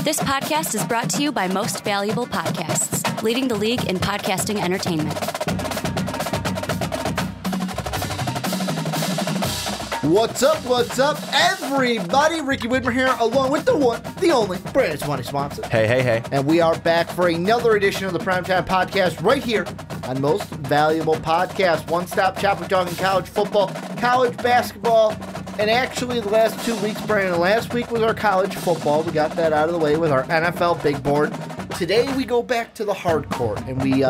This podcast is brought to you by Most Valuable Podcasts, leading the league in podcasting entertainment. What's up, everybody? Ricky Widmer here, along with the one, the only, Brandon Swanson. Hey. And we are back for another edition of the Primetime Podcast right here on Most Valuable Podcast. One-stop shop. We're talking college football, college basketball, and actually the last 2 weeks, Brandon, last week was our college football. We got that out of the way with our NFL big board. Today we go back to the hard court and we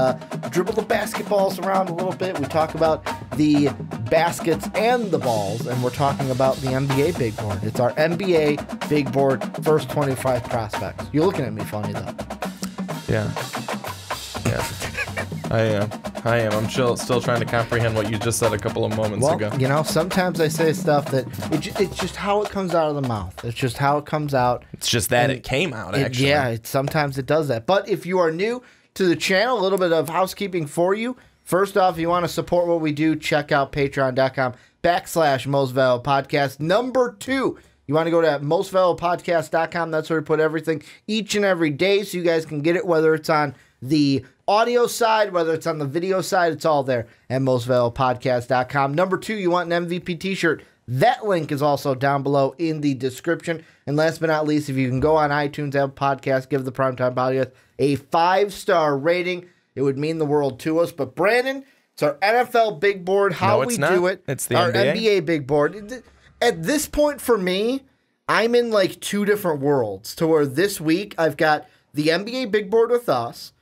dribble the basketballs around a little bit. We talk about the baskets and the balls, and we're talking about the NBA big board. It's our NBA big board first 25 prospects. You're looking at me funny though. Yeah. I am. I'm still trying to comprehend what you just said a couple of moments ago. You know, sometimes I say stuff that it's just how it comes out of the mouth. It's just how it comes out. It's just that it came out, actually. Sometimes it does that. But if you are new to the channel, a little bit of housekeeping for you. First off, if you want to support what we do, check out patreon.com/mostvaluablepodcast. Number 2, you want to go to mostvaluablepodcast.com. That's where we put everything each and every day so you guys can get it, whether it's on the audio side, whether it's on the video side, it's all there at mostvaluablepodcast.com. Number 2, you want an MVP t-shirt. That link is also down below in the description. And last but not least, if you can go on iTunes, Apple Podcasts, give the Primetime Podcast a 5-star rating. It would mean the world to us. But Brandon, it's our NFL big board. How we do it. It's the our NBA. NBA big board. At this point for me, I'm in like 2 different worlds. To where this week I've got the NBA big board with us.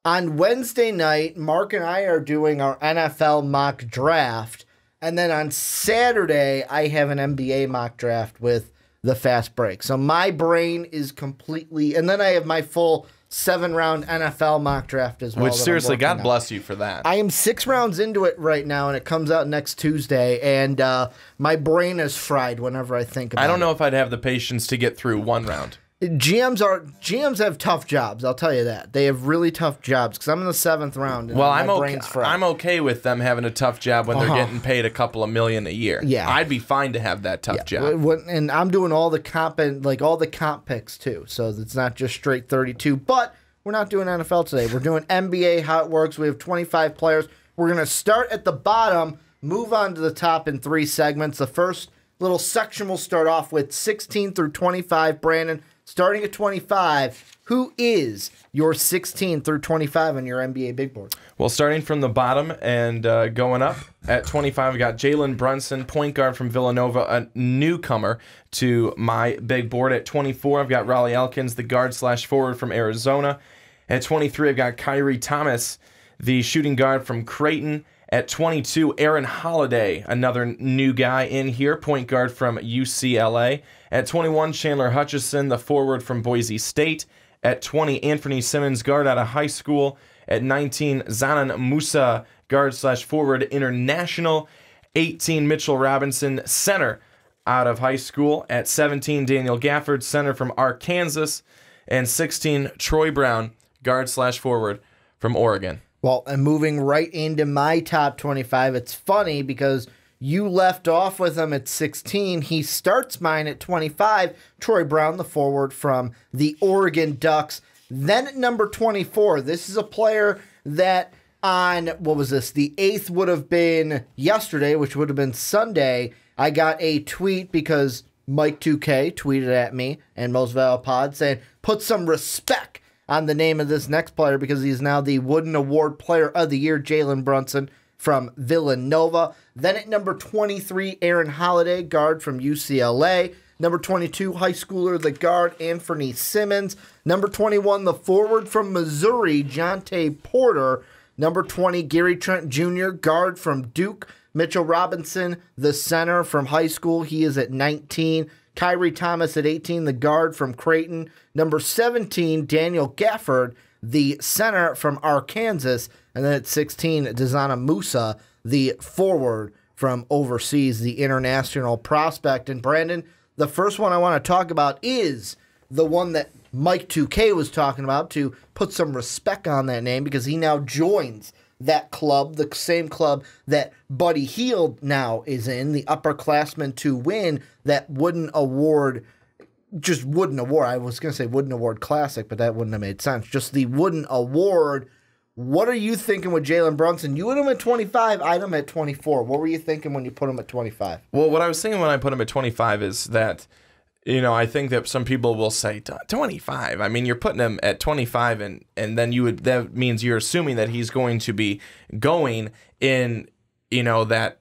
On Wednesday night, Mark and I are doing our NFL mock draft. And then on Saturday, I have an NBA mock draft with the Fast Break. So my brain is completely... And then I have my full 7-round NFL mock draft as well. Which, seriously, God bless you for that. I am 6 rounds into it right now, and it comes out next Tuesday. And my brain is fried whenever I think about it. I don't know if I'd have the patience to get through 1 round. GMs have tough jobs. I'll tell you that they have really tough jobs because I'm in the 7th round. And well, I'm okay with them having a tough job when they're getting paid a couple of million a year. Yeah, I'd be fine to have that tough job. And I'm doing all the comp and all the comp picks too, so it's not just straight 32. But we're not doing NFL today. We're doing NBA. How it works. We have 25 players. We're gonna start at the bottom, move on to the top in 3 segments. The first little section will start off with 16 through 25. Brandon. Starting at 25, who is your 16 through 25 on your NBA big board? Well, starting from the bottom and going up, at 25, we got Jalen Brunson, point guard from Villanova, a newcomer to my big board. At 24, I've got Raleigh Elkins, the guard/forward from Arizona. At 23, I've got Kyrie Thomas, the shooting guard from Creighton. At 22, Aaron Holiday, another new guy in here, point guard from UCLA. At 21, Chandler Hutchison, the forward from Boise State. At 20, Anthony Simmons, guard out of high school. At 19, Zanan Musa, guard/forward international. 18, Mitchell Robinson, center out of high school. At 17, Daniel Gafford, center from Arkansas. And 16, Troy Brown, guard/forward from Oregon. Well, and moving right into my top 25, it's funny because you left off with him at 16. He starts mine at 25. Troy Brown, the forward from the Oregon Ducks. Then at number 24, this is a player that on, the 8th would have been yesterday, which would have been Sunday. I got a tweet because Mike 2K tweeted at me and Most Valuable Pod saying, put some respect on the name of this next player because he's now the Wooden Award Player of the Year, Jalen Brunson from Villanova. Then at number 23, Aaron Holiday, guard from UCLA. Number 22, high schooler, the guard, Anthony Simmons. Number 21, the forward from Missouri, Jonte Porter. Number 20, Gary Trent Jr., guard from Duke. Mitchell Robinson, the center from high school. He is at 19. Kyrie Thomas at 18, the guard from Creighton. Number 17, Daniel Gafford, the center from Arkansas. And then at 16, Zanan Musa, the forward from overseas, the international prospect. And Brandon, the first one I want to talk about is the one that Mike 2K was talking about, to put some respect on that name because he now joins that club, the same club that Buddy Hield now is in, the upperclassman to win that Wooden Award just Wooden Award. I was going to say Wooden Award Classic, but that wouldn't have made sense. Just the Wooden Award. What are you thinking with Jalen Brunson? You had him at 25, I had him at 24. What were you thinking when you put him at 25? Well, what I was thinking when I put him at 25 is that, I think that some people will say 25. I mean, you're putting him at 25, and then that means you're assuming that he's going to be going in, that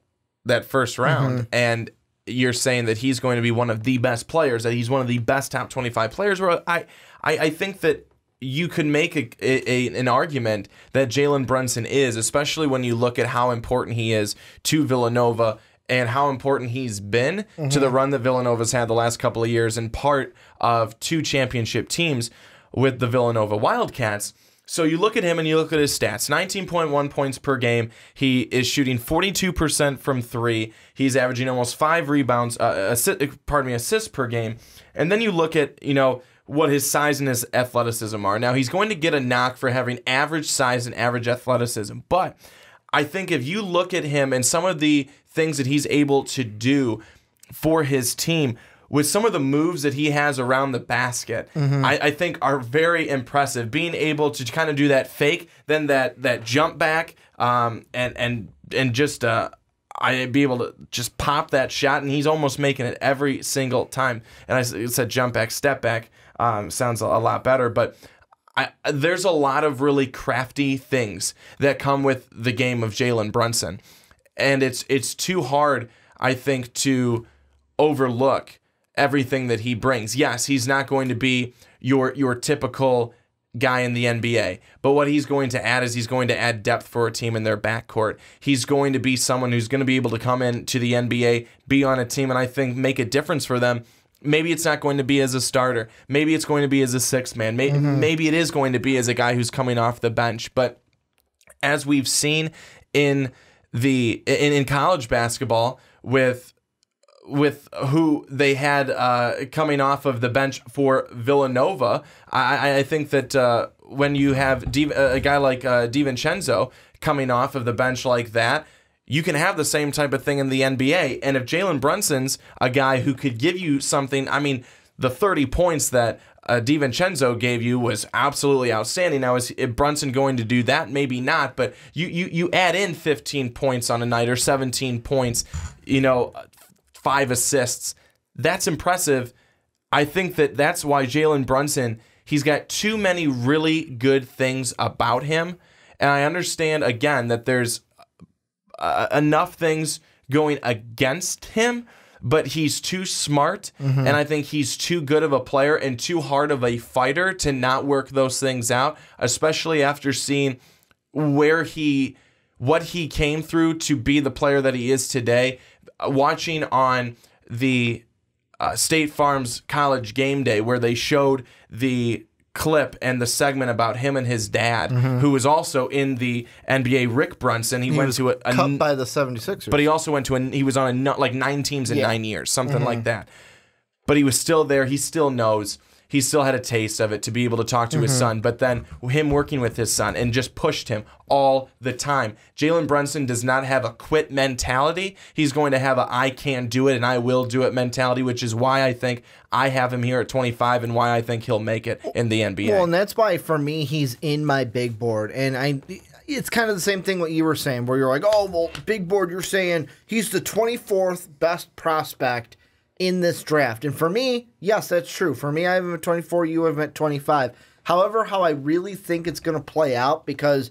first round, and you're saying that he's going to be one of the best players, that he's one of the best top 25 players. Where I think that you could make an argument that Jalen Brunson is, especially when you look at how important he is to Villanova and how important he's been to the run that Villanova's had the last couple of years, and part of 2 championship teams with the Villanova Wildcats. So you look at him and you look at his stats. 19.1 points per game. He is shooting 42% from 3. He's averaging almost 5 rebounds, assists per game. And then you look at, what his size and his athleticism are. Now, he's going to get a knock for having average size and average athleticism. But I think if you look at him and some of the things that he's able to do for his team, with some of the moves that he has around the basket, I think are very impressive. Being able to kind of do that fake, then that jump back, and just I'd be able to just pop that shot, and he's almost making it every single time. And I said jump back, step back, sounds a lot better, but there's a lot of really crafty things that come with the game of Jalen Brunson, and it's too hard, I think, to overlook everything that he brings. Yes, he's not going to be your typical guy in the NBA, but what he's going to add is he's going to add depth for a team in their backcourt. He's going to be someone who's going to be able to come into the NBA, be on a team, and I think make a difference for them. Maybe it's not going to be as a starter. Maybe it's going to be as a sixth man. Maybe it is going to be as a guy who's coming off the bench. But as we've seen in college basketball with who they had coming off of the bench for Villanova, I think that when you have a guy like DiVincenzo coming off of the bench like that, you can have the same type of thing in the NBA. And if Jalen Brunson's a guy who could give you something, I mean, the 30 points that DiVincenzo gave you was absolutely outstanding. Now, is Brunson going to do that? Maybe not, but you add in 15 points on a night or 17 points, 5 assists. That's impressive. I think that's why Jalen Brunson, he's got too many really good things about him. And I understand, again, that there's enough things going against him, but he's too smart, and I think he's too good of a player and too hard of a fighter to not work those things out, especially after seeing what he came through to be the player that he is today. Watching on the State Farm's College Game Day, where they showed the clip and the segment about him and his dad, who was also in the NBA. Rick Brunson, he went to cut by the 76ers, but he also went to he was on like 9 teams in 9 years, something like that. But he was still there. He still knows. He still had a taste of it to be able to talk to his son, but then him working with his son and just pushed him all the time. Jalen Brunson does not have a quit mentality. He's going to have a I can do it and I will do it mentality, which is why I think I have him here at 25 and why I think he'll make it in the NBA. Well, and that's why for me he's in my big board. And it's kind of the same thing what you were saying, where you're like, oh, well, big board, you're saying he's the 24th best prospect in this draft. And for me, yes, that's true. For me, I have him at 24, you have him at 25. However, how I really think it's going to play out, because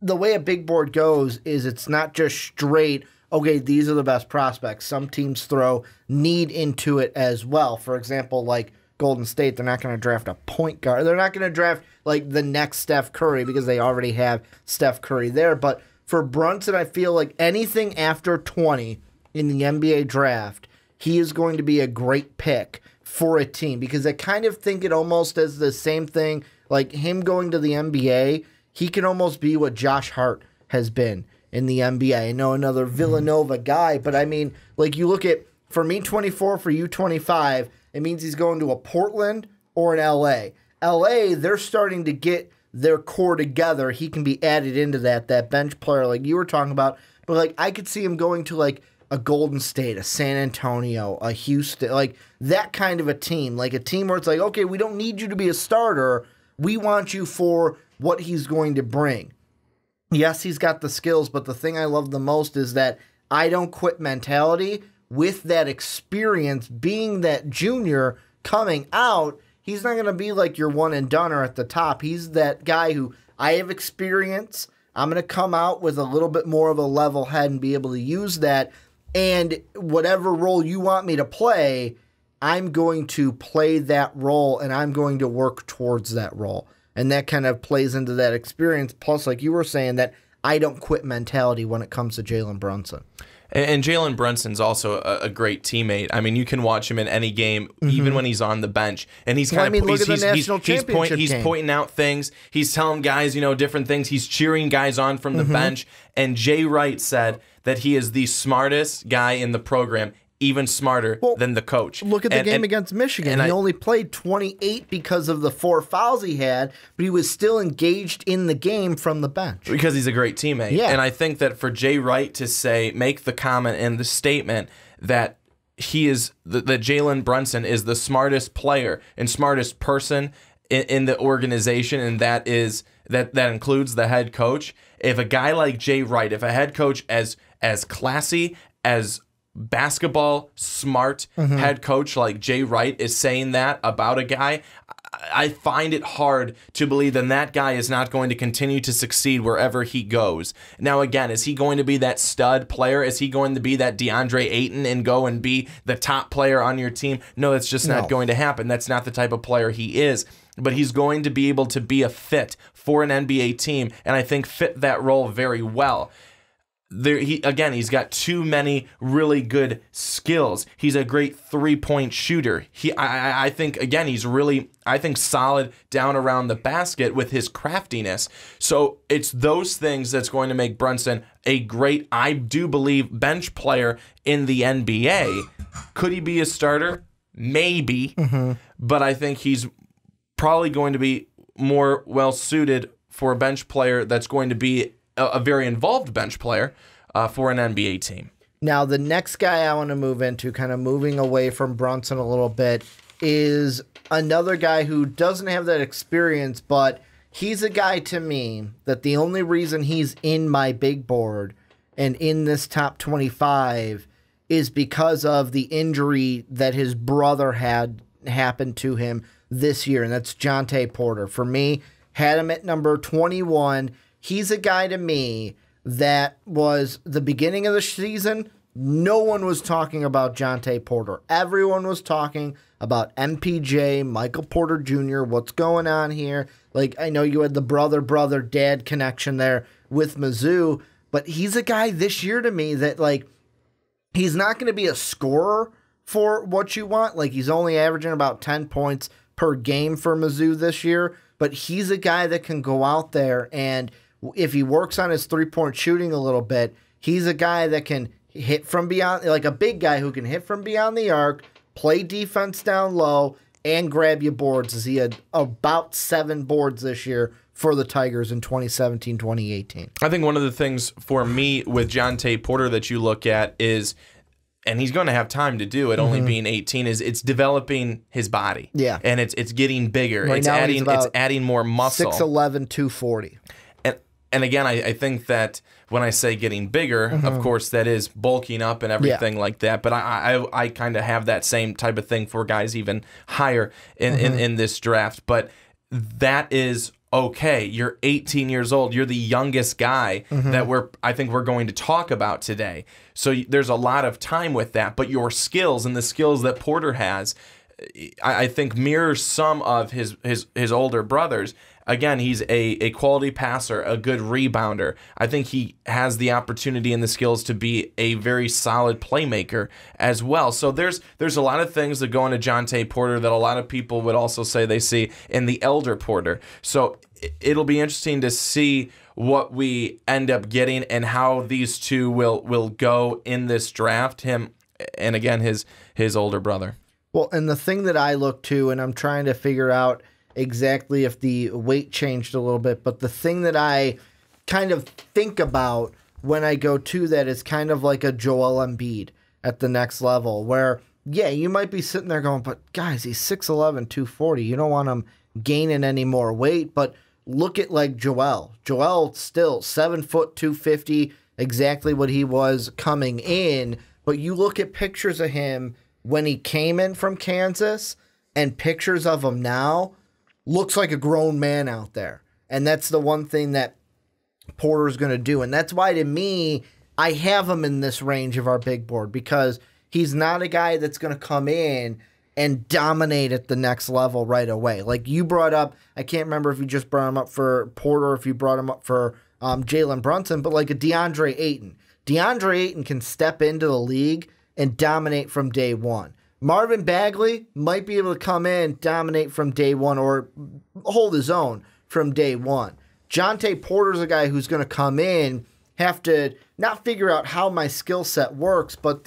the way a big board goes is it's not just straight, okay, these are the best prospects. Some teams throw need into it as well. For example, like Golden State, they're not going to draft a point guard. They're not going to draft like the next Steph Curry because they already have Steph Curry there. But for Brunson, I feel like anything after 20 in the NBA draft, he is going to be a great pick for a team, because I kind of think it almost as the same thing, like him going to the NBA, he can almost be what Josh Hart has been in the NBA. I know another Villanova guy, but I mean, like you look at, for me 24, for you 25, it means he's going to a Portland or an LA. LA, they're starting to get their core together. He can be added into that bench player like you were talking about, but like I could see him going to like a Golden State, a San Antonio, a Houston, like that kind of a team. Like a team where it's like, okay, we don't need you to be a starter. We want you for what he's going to bring. Yes, he's got the skills, but the thing I love the most is that I don't quit mentality with that experience being that junior coming out. He's not going to be like your one and doneer at the top. He's that guy who I have experience. I'm going to come out with a little bit more of a level head and be able to use that. And whatever role you want me to play, I'm going to play that role and I'm going to work towards that role. And that kind of plays into that experience. Plus, like you were saying, that I don't quit mentality when it comes to Jalen Brunson. And Jalen Brunson's also a great teammate. I mean, you can watch him in any game, even when he's on the bench, and he's kind of he's pointing out things. He's telling guys, different things. He's cheering guys on from the bench. And Jay Wright said that he is the smartest guy in the program, even smarter than the coach. Look at the game against Michigan. He only played 28 because of the 4 fouls he had, but he was still engaged in the game from the bench. Because he's a great teammate. Yeah. And I think that for Jay Wright to make the comment and the statement that that Jalen Brunson is the smartest player and smartest person in the organization, and that includes the head coach. If a guy like Jay Wright, if a head coach as classy, as basketball smart head coach like Jay Wright is saying that about a guy, I find it hard to believe that guy is not going to continue to succeed wherever he goes. Now, again, is he going to be that stud player? Is he going to be that DeAndre Ayton and go and be the top player on your team? No, that's just not going to happen. That's not the type of player he is. But he's going to be able to be a fit for an NBA team, and I think fit that role very well. He's got too many really good skills. He's a great 3-point shooter. I think he's really, solid down around the basket with his craftiness. So it's those things that's going to make Brunson a great, I do believe, bench player in the NBA. Could he be a starter? Maybe. But I think he's probably going to be more well-suited for a bench player that's going to be a very involved bench player for an NBA team. Now, the next guy I want to move into, kind of moving away from Brunson a little bit, is another guy who doesn't have that experience, but he's a guy to me that the only reason he's in my big board and in this top 25 is because of the injury that his brother had happened to him this year, and that's Jontay Porter. For me, had him at number 21. He's a guy to me that was the beginning of the season. No one was talking about Jontay Porter. Everyone was talking about MPJ, Michael Porter Jr., what's going on here. Like, I know you had the brother-dad connection there with Mizzou, but he's a guy this year to me that, like, he's not going to be a scorer for what you want. Like, he's only averaging about 10 points per game for Mizzou this year, but he's a guy that can go out there, and if he works on his 3-point shooting a little bit, he's a guy that can hit from beyond, like a big guy who can hit from beyond the arc, play defense down low, and grab you boards, as he had about 7 boards this year for the Tigers in 2017-2018. I think one of the things for me with Jontay Porter that you look at is, and he's going to have time to do it, only being 18, is it's developing his body. Yeah. And it's getting bigger. Right, it's adding more muscle. 6'11", 240. And again, I think that when I say getting bigger, of course, that is bulking up and everything like that. But I kind of have that same type of thing for guys even higher in this draft. But that is okay. You're 18 years old. You're the youngest guy that I think we're going to talk about today. So there's a lot of time with that. But your skills and the skills that Porter has, I think mirrors some of his older brothers. Again, he's a quality passer, a good rebounder. I think he has the opportunity and the skills to be a very solid playmaker as well. So there's a lot of things that go into Jontay Porter that a lot of people would also say they see in the elder Porter. So it'll be interesting to see what we end up getting and how these two will go in this draft, him and, again, his older brother. Well, and the thing that I look to, and I'm trying to figure out exactly if the weight changed a little bit, but the thing that I kind of think about when I go to that is kind of like a Joel Embiid at the next level where, yeah, you might be sitting there going, but guys, he's 6'11", 240. You don't want him gaining any more weight, but look at like Joel. Joel still 7 foot 250, exactly what he was coming in. But you look at pictures of him when he came in from Kansas and pictures of him now, looks like a grown man out there. And that's the one thing that Porter's going to do. And that's why, to me, I have him in this range of our big board, because he's not a guy that's going to come in and dominate at the next level right away. Like you brought up, I can't remember if you just brought him up for Porter or if you brought him up for Jalen Brunson, but like a DeAndre Ayton. DeAndre Ayton can step into the league and dominate from day one. Marvin Bagley might be able to come in, dominate from day one, or hold his own from day one. Jontay Porter's a guy who's going to come in, have to not figure out how my skill set works, but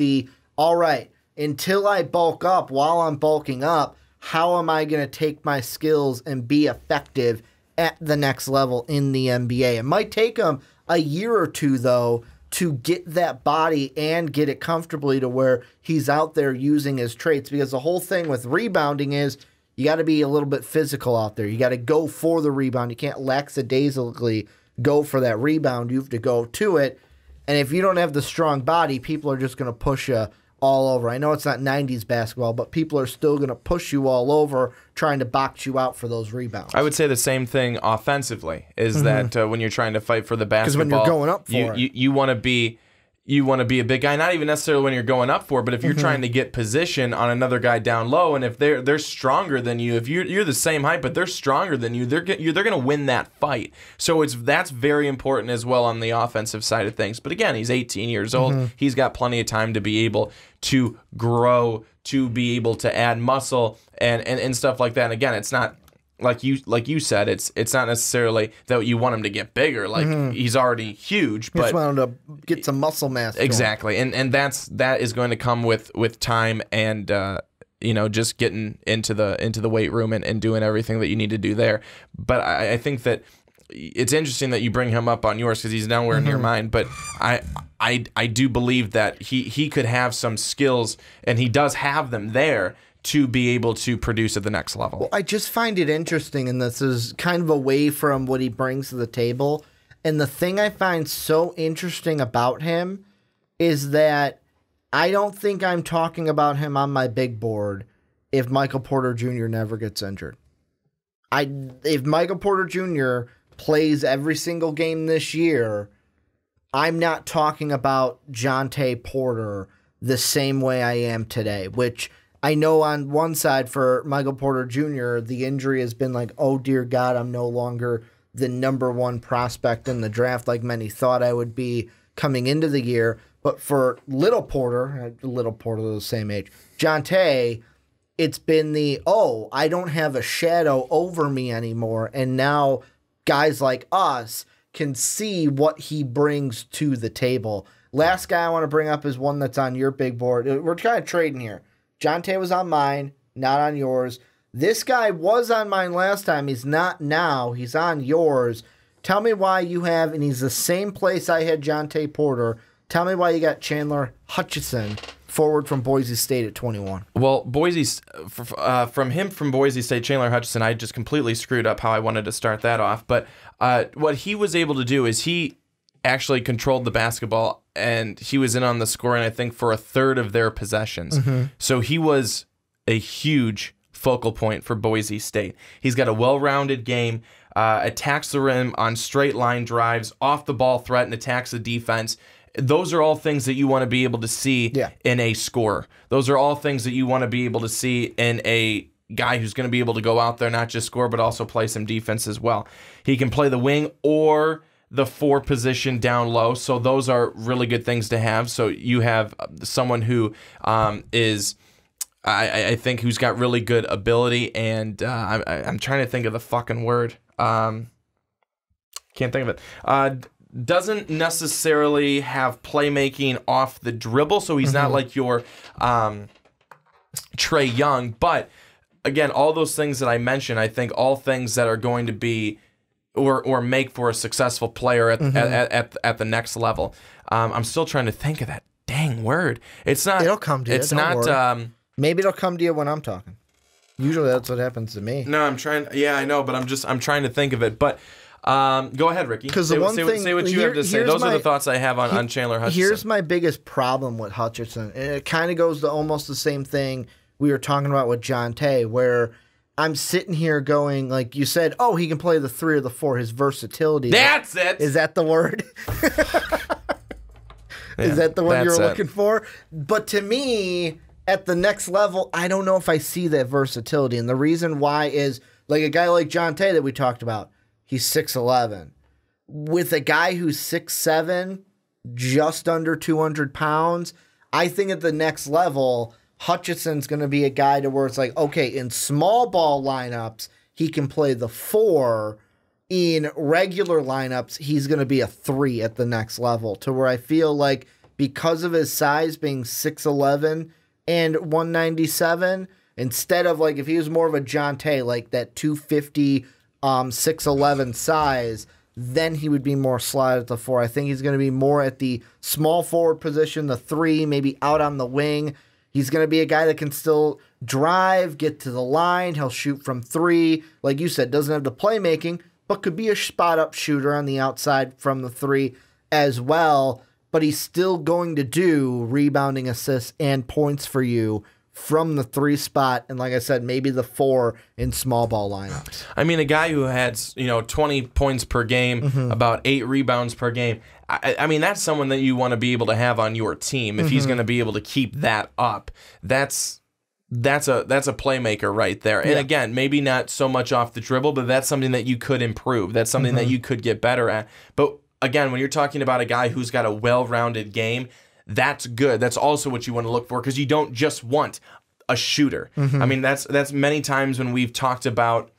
all right, until I bulk up, while I'm bulking up, how am I going to take my skills and be effective at the next level in the NBA? It might take him a year or two, though, to get that body and get it comfortably to where he's out there using his traits, because the whole thing with rebounding is you got to be a little bit physical out there. You got to go for the rebound. You can't lackadaisically go for that rebound. You have to go to it. And if you don't have the strong body, people are just going to push you all over. I know it's not 90s basketball, but people are still going to push you all over trying to box you out for those rebounds. I would say the same thing offensively, is that when you're trying to fight for the basketball, because when you're going up for it, you want to be a big guy, not even necessarily when you're going up for it, but if you're trying to get position on another guy down low, and if they're stronger than you, if you're the same height but they're stronger than you, they're going to win that fight. So that's very important as well on the offensive side of things. But again, he's 18 years old. He's got plenty of time to be able to grow, to be able to add muscle and stuff like that. And again, it's not like you said, it's not necessarily that you want him to get bigger. Like he's already huge, but just want him to get some muscle mass. Exactly, and that is going to come with time and just getting into the weight room and doing everything that you need to do there. But I think that it's interesting that you bring him up on yours, because he's nowhere near mine. But I do believe that he could have some skills, and he does have them there, to be able to produce at the next level. Well, I just find it interesting, and this is kind of away from what he brings to the table. And the thing I find so interesting about him is that I don't think I'm talking about him on my big board if Michael Porter Jr. never gets injured. If Michael Porter Jr. plays every single game this year, I'm not talking about Jontay Porter the same way I am today, which I know on one side for Michael Porter Jr., the injury has been like, oh, dear God, I'm no longer the number one prospect in the draft like many thought I would be coming into the year. But for Little Porter, the same age, Jontay, it's been I don't have a shadow over me anymore. And now guys like us can see what he brings to the table. Last guy I want to bring up is one that's on your big board. We're kind of trading here. Jontay was on mine, not on yours. This guy was on mine last time. He's not now. He's on yours. Tell me why you have, and he's the same place I had Jontay Porter. Tell me why you got Chandler Hutchison, forward from Boise State at 21. Well, from Boise State, Chandler Hutchison, I just completely screwed up how I wanted to start that off. But what he was able to do is he actually controlled the basketball, and he was in on the scoring, I think, for a third of their possessions. So he was a huge focal point for Boise State. He's got a well-rounded game, attacks the rim on straight line drives, off the ball threat, and attacks the defense. Those are all things that you want to be able to see in a scorer. Those are all things that you want to be able to see in a guy who's going to be able to go out there, not just score, but also play some defense as well. He can play the wing or the 4 position down low, so those are really good things to have. So you have someone who is, I think, who's got really good ability, and I'm trying to think of the fucking word. Can't think of it. Doesn't necessarily have playmaking off the dribble, so he's not like your Trae Young. But again, all those things that I mentioned, I think all things that are going to be or make for a successful player at the next level. I'm still trying to think of that dang word. It's not. It'll come to you. It's don't not. worry. Maybe it'll come to you when I'm talking. Usually that's what happens to me. No, I'm trying. Yeah, I know, but I'm trying to think of it. But go ahead, Ricky. Because say what you have to say. Those are the thoughts I have on Chandler Hutchison. Here's my biggest problem with Hutchison. And it kind of goes to almost the same thing we were talking about with John Tay, where I'm sitting here going, like you said, oh, he can play the 3 or the 4, his versatility. That's it. Is that the word? Is that the one you're looking for? But to me, at the next level, I don't know if I see that versatility. And the reason why is, like a guy like John Tay that we talked about, he's 6'11". With a guy who's 6'7", just under 200 pounds, I think at the next level, Hutchison's going to be a guy to where it's like, okay, in small ball lineups, he can play the 4. In regular lineups, he's going to be a 3 at the next level, to where I feel like because of his size being 6'11", and 197, instead of like if he was more of a John Tay, like that 250, 6'11" size, then he would be more slotted at the 4. I think he's going to be more at the small forward position, the 3, maybe out on the wing. He's going to be a guy that can still drive, get to the line. He'll shoot from 3. Like you said, doesn't have the playmaking, but could be a spot-up shooter on the outside from the 3 as well. But he's still going to do rebounding, assists, and points for you from the 3 spot. And like I said, maybe the 4 in small ball lineups. I mean, a guy who had 20 points per game, about 8 rebounds per game. I mean, that's someone that you want to be able to have on your team if he's going to be able to keep that up. That's a playmaker right there. And again, maybe not so much off the dribble, but that's something that you could improve. That's something that you could get better at. But again, when you're talking about a guy who's got a well-rounded game, that's good. That's also what you want to look for, because you don't just want a shooter. I mean, that's many times when we've talked about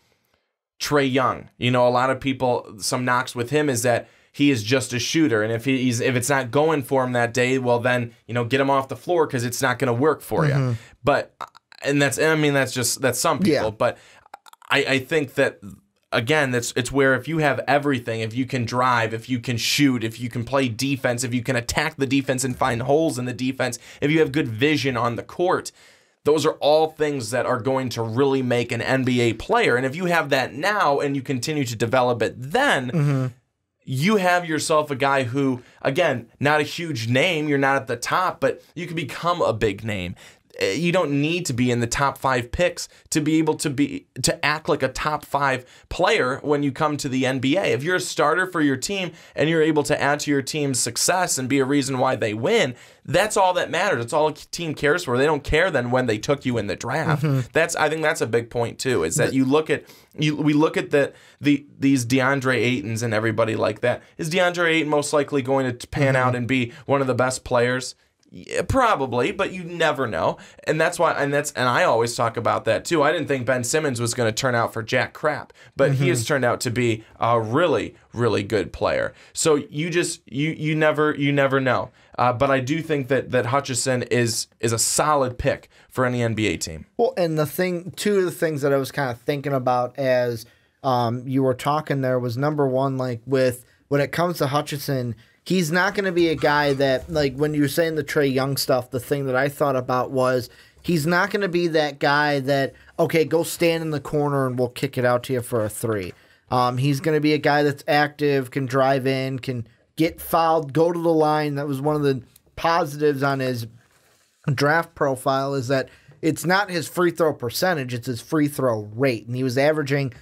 Trae Young. A lot of people, some knocks with him is that he is just a shooter, and if it's not going for him that day, well then get him off the floor, because it's not going to work for you. But that's some people. Yeah. But I think that again, it's where if you have everything, if you can drive, if you can shoot, if you can play defense, if you can attack the defense and find holes in the defense, if you have good vision on the court, those are all things that are going to really make an NBA player. And if you have that now and you continue to develop it then, you have yourself a guy who, again, not a huge name, you're not at the top, but you can become a big name. You don't need to be in the top 5 picks to be able to act like a top 5 player when you come to the NBA. If you're a starter for your team and you're able to add to your team's success and be a reason why they win, that's all that matters. It's all a team cares for. They don't care then when they took you in the draft. I think that's a big point too. Is that we look at these DeAndre Aytons and everybody like that. Is DeAndre Ayton most likely going to pan out and be one of the best players? Yeah, probably, but you never know, and that's why. And I always talk about that too. I didn't think Ben Simmons was going to turn out for jack crap, but he has turned out to be a really, really good player. So you never know. But I do think that Hutchison is a solid pick for any NBA team. Well, and two of the things that I was kind of thinking about as you were talking there was, number one, like when it comes to Hutchison, he's not going to be a guy that, like when you were saying the Trae Young stuff, the thing that I thought about was he's not going to be that guy that, okay, go stand in the corner and we'll kick it out to you for a 3. He's going to be a guy that's active, can drive in, can get fouled, go to the line. That was one of the positives on his draft profile, is that it's not his free throw percentage, it's his free throw rate. And he was averaging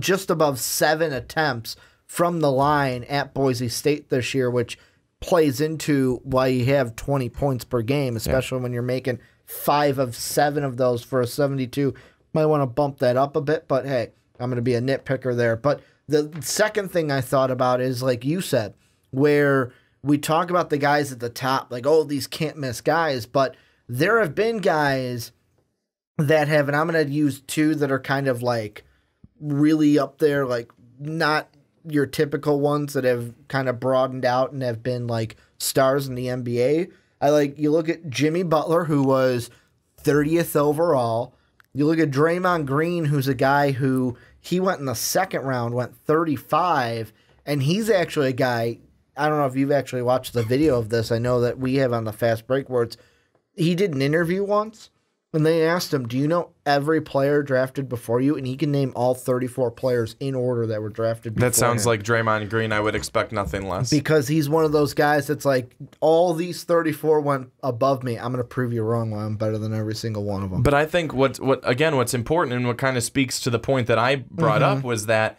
just above 7 attempts from the line at Boise State this year, which plays into why you have 20 points per game, especially when you're making 5 of 7 of those for a 72. Might want to bump that up a bit, but hey, I'm going to be a nitpicker there. But the second thing I thought about is, like you said, where we talk about the guys at the top, like, oh, these can't miss guys, but there have been guys that have, and I'm going to use 2 that are kind of like really up there, like not your typical ones that have kind of broadened out and have been like stars in the NBA. You look at Jimmy Butler, who was 30th overall. You look at Draymond Green, who's a guy who He went in the second round, went 35, and he's actually a guy, I don't know if you've actually watched the video of this. I know that we have on the Fast Break where he did an interview once, and they asked him, do you know every player drafted before you? And he can name all 34 players in order that were drafted before That sounds him. like Draymond Green. I would expect nothing less. Because he's one of those guys that's like, all these 34 went above me. I'm going to prove you wrong while I'm better than every single one of them. But I think what's important and what kind of speaks to the point that I brought up was that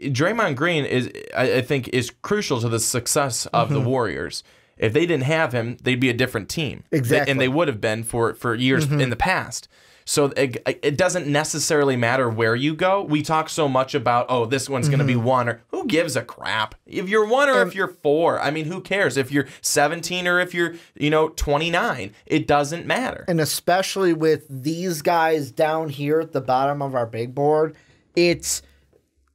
Draymond Green I think is crucial to the success of the Warriors. If they didn't have him, they'd be a different team. Exactly. And they would have been for years in the past. So it doesn't necessarily matter where you go. We talk so much about, oh, this one's going to be 1, or who gives a crap? If you're 1 or if you're 4, I mean, who cares? If you're 17 or if you're, 29, it doesn't matter. And especially with these guys down here at the bottom of our big board, it's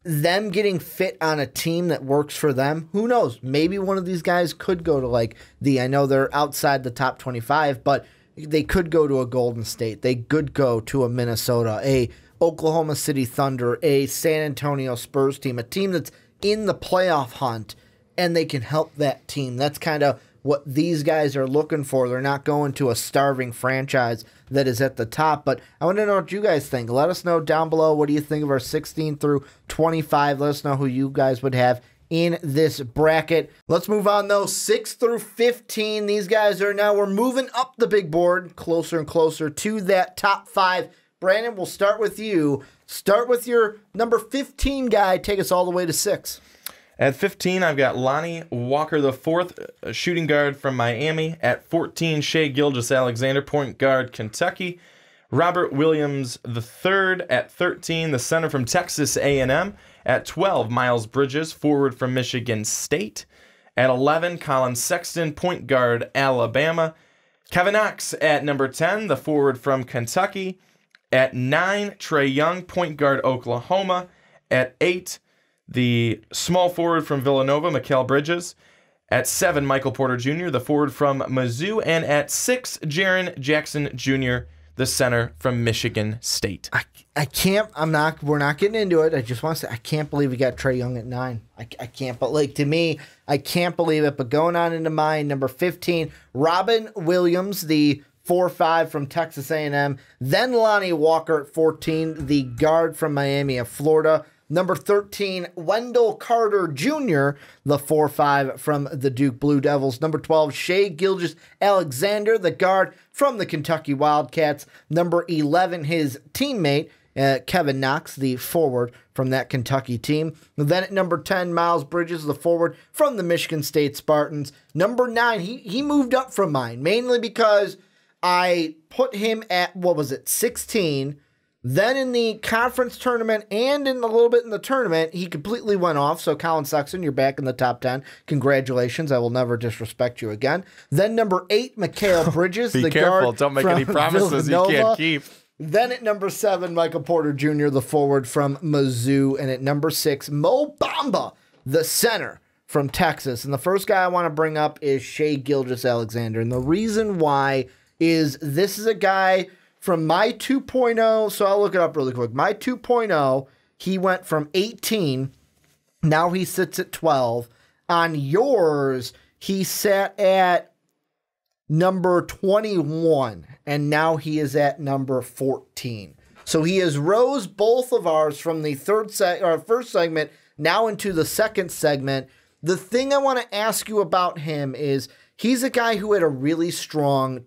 them getting fit on a team that works for them. Who knows? Maybe one of these guys could go to I know they're outside the top 25, but they could go to a Golden State. They could go to a Minnesota, a Oklahoma City Thunder, a San Antonio Spurs team, a team that's in the playoff hunt, and they can help that team. That's kind of what these guys are looking for. They're not going to a starving franchise that is at the top. But I want to know what you guys think. Let us know down below. What do you think of our 16 through 25? Let us know who you guys would have in this bracket. Let's move on, though. 6 through 15. These guys we're moving up the big board closer and closer to that top 5. Brandon, we'll start with you. Start with your number 15 guy. Take us all the way to 6. At 15, I've got Lonnie Walker IV, a shooting guard from Miami. At 14, Shai Gilgeous-Alexander, point guard, Kentucky. Robert Williams III at 13, the center from Texas A&M. At 12, Miles Bridges, forward from Michigan State. At 11, Colin Sexton, point guard, Alabama. Kevin Knox at number 10, the forward from Kentucky. At 9, Trae Young, point guard, Oklahoma. At 8, the small forward from Villanova, Mikal Bridges. At 7, Michael Porter Jr., the forward from Mizzou. And at 6, Jaren Jackson Jr., the center from Michigan State. We're not getting into it. I just want to say, I can't believe we got Trae Young at 9. I can't, but to me, I can't believe it. But going on into mine, number 15, Robin Williams, the 4-5 from Texas A&M. Then Lonnie Walker at 14, the guard from Miami of Florida. Number 13, Wendell Carter Jr., the 4-5 from the Duke Blue Devils. Number 12, Shai Gilgeous-Alexander, the guard from the Kentucky Wildcats. Number 11, his teammate, Kevin Knox, the forward from that Kentucky team. Then at number 10, Miles Bridges, the forward from the Michigan State Spartans. Number 9, he moved up from mine, mainly because I put him at, 16. Then in the conference tournament and in a little bit in the tournament, he completely went off. So Colin Sexton, you're back in the top 10. Congratulations. I will never disrespect you again. Then number 8, Mikal Bridges. Be careful. Don't make any promises you can't keep. Then at number 7, Michael Porter Jr., the forward from Mizzou. And at number 6, Mo Bamba, the center from Texas. And the first guy I want to bring up is Shai Gilgeous-Alexander. And the reason why is this is a guy from my 2.0, so I'll look it up really quick. My 2.0, he went from 18, now he sits at 12. On yours, he sat at number 21, and now he is at number 14. So he has rose both of ours from the first segment now into the second segment. The thing I want to ask you about him is he's a guy who had a really strong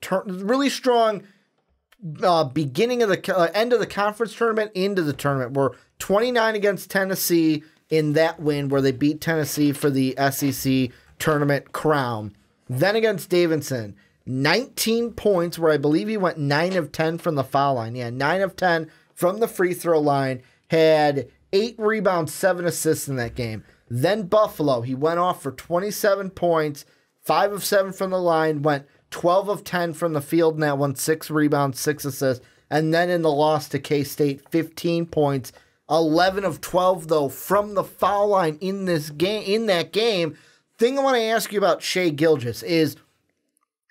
beginning of the end of the conference tournament into the tournament. We're 29 against Tennessee in that win where they beat Tennessee for the SEC tournament crown. Then against Davidson, 19 points where I believe he went 9 of 10 from the foul line. Yeah, 9 of 10 from the free throw line. Had 8 rebounds, 7 assists in that game. Then Buffalo, he went off for 27 points, 5 of 7 from the line, went 12 of 10 from the field in that one, 6 rebounds, 6 assists. And then in the loss to K-State, 15 points, 11 of 12, though, from the foul line in that game. Thing I want to ask you about Shai Gilgeous is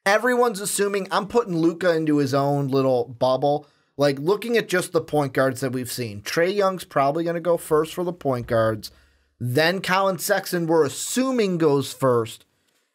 everyone's assuming I'm putting Luka into his own little bubble. Like, looking at just the point guards that we've seen, Trae Young's probably going to go first for the point guards. Then Colin Sexton, we're assuming, goes first.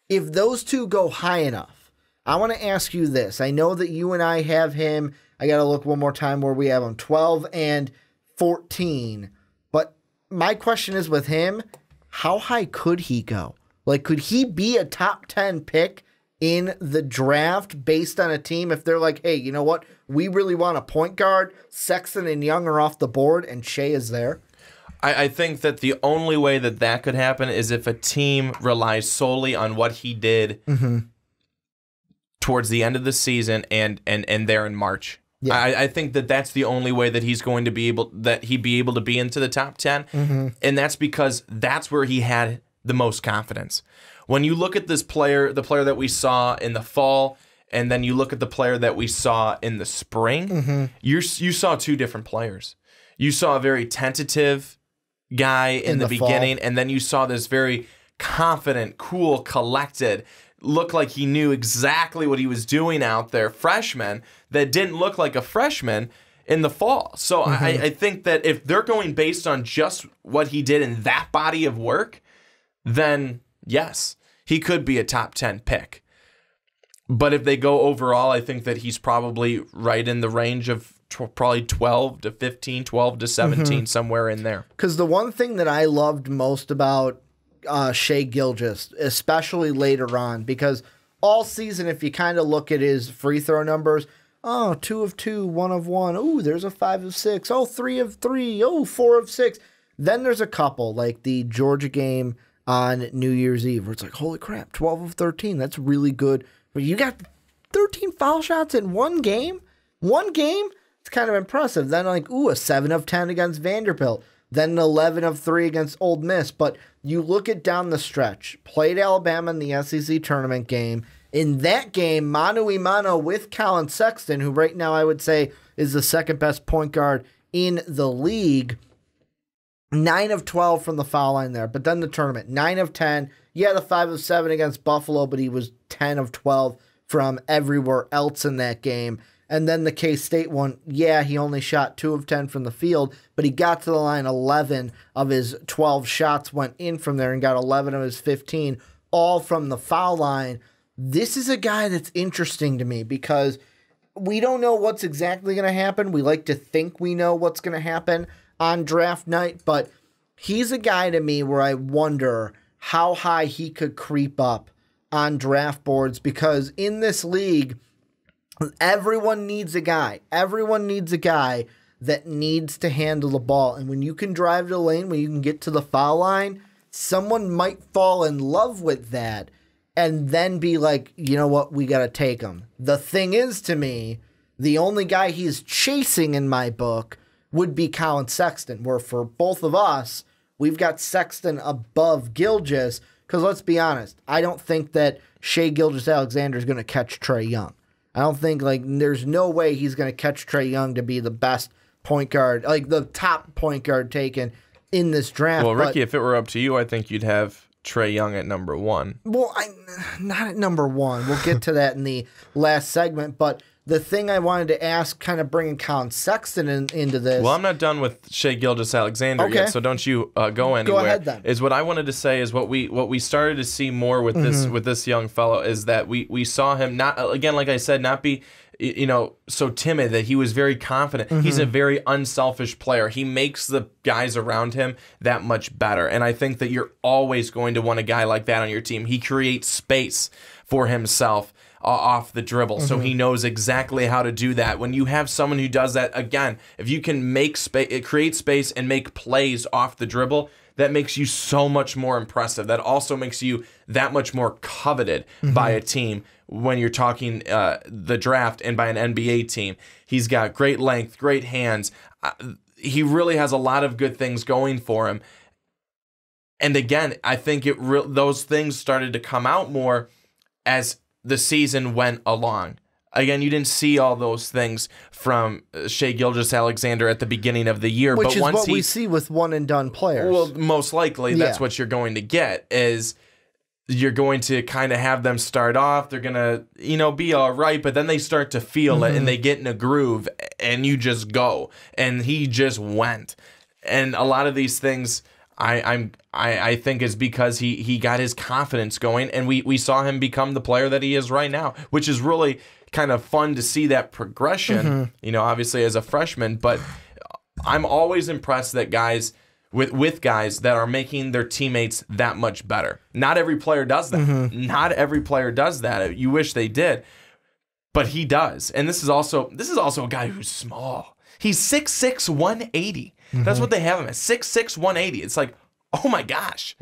If those two go high enough, I want to ask you this. I know that you and I have him. I got to look one more time where we have him, 12 and 14. But my question is with him, how high could he go? Like, could he be a top 10 pick in the draft based on a team if they're like, hey, you know what? We really want a point guard. Sexton and Young are off the board and Shea is there. I think that the only way that that could happen is if a team relies solely on what he did towards the end of the season and there in March. Yeah. I think that that's the only way that he's going to be able to be into the top 10. And that's because that's where he had the most confidence. When you look at this player, the player that we saw in the fall, and then you look at the player that we saw in the spring, you saw two different players. You saw a very tentative guy in the beginning, and then you saw this very confident, cool, collected, looked like he knew exactly what he was doing out there, freshman that didn't look like a freshman in the fall. So I think that if they're going based on just what he did in that body of work, then yes, he could be a top 10 pick. But if they go overall, I think that he's probably right in the range of probably 12 to 15, 12 to 17, somewhere in there. Because the one thing that I loved most about Shai Gilgeous, especially later on, because all season, if you kind of look at his free throw numbers, 2 of 2, 1 of 1. Oh, there's a 5 of 6. Oh, 3 of 3. Oh, 4 of 6. Then there's a couple, like the Georgia game on New Year's Eve, where it's like, holy crap, 12 of 13. That's really good. But you got 13 foul shots in one game? One game? It's kind of impressive. Then a 7 of 10 against Vanderbilt. Then an 11 of 3 against Ole Miss. But you look at down the stretch. Played Alabama in the SEC tournament game. In that game, mano a mano with Colin Sexton, who right now I would say is the second best point guard in the league. 9 of 12 from the foul line there. But then the tournament, 9 of 10. Yeah, the 5 of 7 against Buffalo, but he was 10 of 12 from everywhere else in that game. And then the K-State one, yeah, he only shot 2 of 10 from the field, but he got to the line 11 of his 12 shots went in from there and got 11 of his 15, all from the foul line. This is a guy that's interesting to me because we don't know what's exactly going to happen. We like to think we know what's going to happen on draft night, but he's a guy to me where I wonder how high he could creep up on draft boards because in this league, everyone needs a guy. Everyone needs a guy that needs to handle the ball. And when you can drive the lane, when you can get to the foul line, someone might fall in love with that and then be like, you know what, we got to take him. The thing is, to me, the only guy he's chasing in my book would be Colin Sexton, where for both of us, we've got Sexton above Gilgeous, because let's be honest, I don't think that Shai Gilgeous-Alexander is going to catch Trae Young. I don't think, there's no way he's going to catch Trae Young to be the best point guard, the top point guard taken in this draft. Well, Ricky, if it were up to you, I think you'd have Trae Young at number 1. Well, not at number 1. We'll get to that in the last segment, but the thing I wanted to ask, kind of bringing Colin Sexton into this. Well, I'm not done with Shai Gilgeous-Alexander yet, so don't you go anywhere. Go ahead then. Is what I wanted to say is what we started to see more with this young fellow is that we saw him not, again, like I said, not be so timid, that he was very confident. He's a very unselfish player. He makes the guys around him that much better. And I think that you're always going to want a guy like that on your team. He creates space for himself off the dribble, so he knows exactly how to do that. When you have someone who does that, again, if you can make space, create space and make plays off the dribble, that makes you so much more impressive. That also makes you that much more coveted by a team when you're talking the draft and by an NBA team. He's got great length, great hands. He really has a lot of good things going for him. And again, I think those things started to come out more as the season went along. Again, you didn't see all those things from Shai Gilgeous-Alexander at the beginning of the year. Which is what we see with one-and-done players. Well, most likely that's what you're going to get is you're going to kind of have them start off. They're going to, be all right, but then they start to feel it and they get in a groove and you just go. And he just went. And a lot of these things I think is because he got his confidence going, and we saw him become the player that he is right now, which is really kind of fun to see that progression, obviously as a freshman. But I'm always impressed that guys with guys that are making their teammates that much better. Not every player does that. Not every player does that. You wish they did, but he does. And this is also a guy who's small. He's 6'6", 180. That's what they have him at, 6'6", 180. It's like, oh my gosh.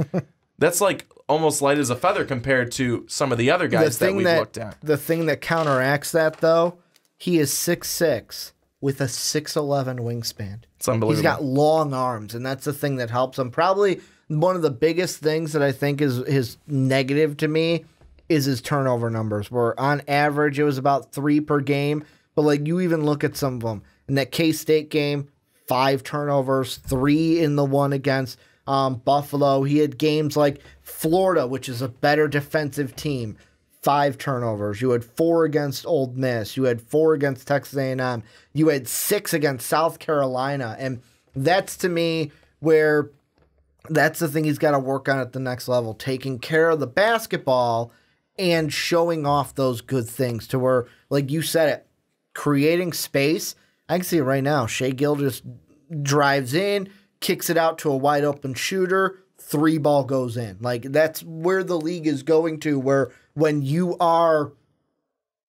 That's like almost light as a feather compared to some of the other guys that we've looked at. The thing that counteracts that, though, he is 6'6", with a 6'11" wingspan. It's unbelievable. He's got long arms, and that's the thing that helps him. Probably one of the biggest things that I think is his negative to me is his turnover numbers, where on average it was about 3 per game. But like you even look at some of them. In that K-State game, 5 turnovers, 3 in the one against Buffalo. He had games like Florida, which is a better defensive team, 5 turnovers. You had 4 against Ole Miss. You had 4 against Texas A&M. You had 6 against South Carolina. And that's, to me, where that's the thing he's got to work on at the next level, taking care of the basketball and showing off those good things to where, like you said it, creating space. I can see it right now. Shai Gilgeous drives in, kicks it out to a wide open shooter, 3 ball goes in. Like, that's where the league is going to, where when you are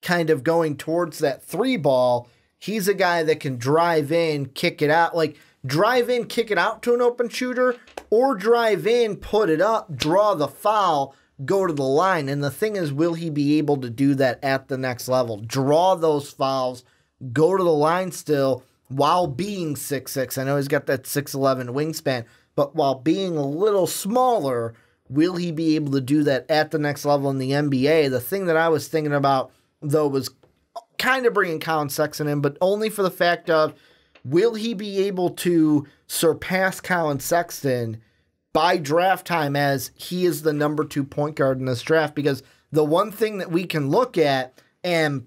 kind of going towards that 3 ball, he's a guy that can drive in, kick it out. Like, drive in, kick it out to an open shooter, or drive in, put it up, draw the foul, go to the line. And the thing is, will he be able to do that at the next level? Draw those fouls, go to the line still, while being 6'6". I know he's got that 6'11" wingspan, but while being a little smaller, will he be able to do that at the next level in the NBA? The thing that I was thinking about, though, was kind of bringing Colin Sexton in, but only for the fact of, will he be able to surpass Colin Sexton by draft time, as he is the number 2 point guard in this draft? Because the one thing that we can look at, and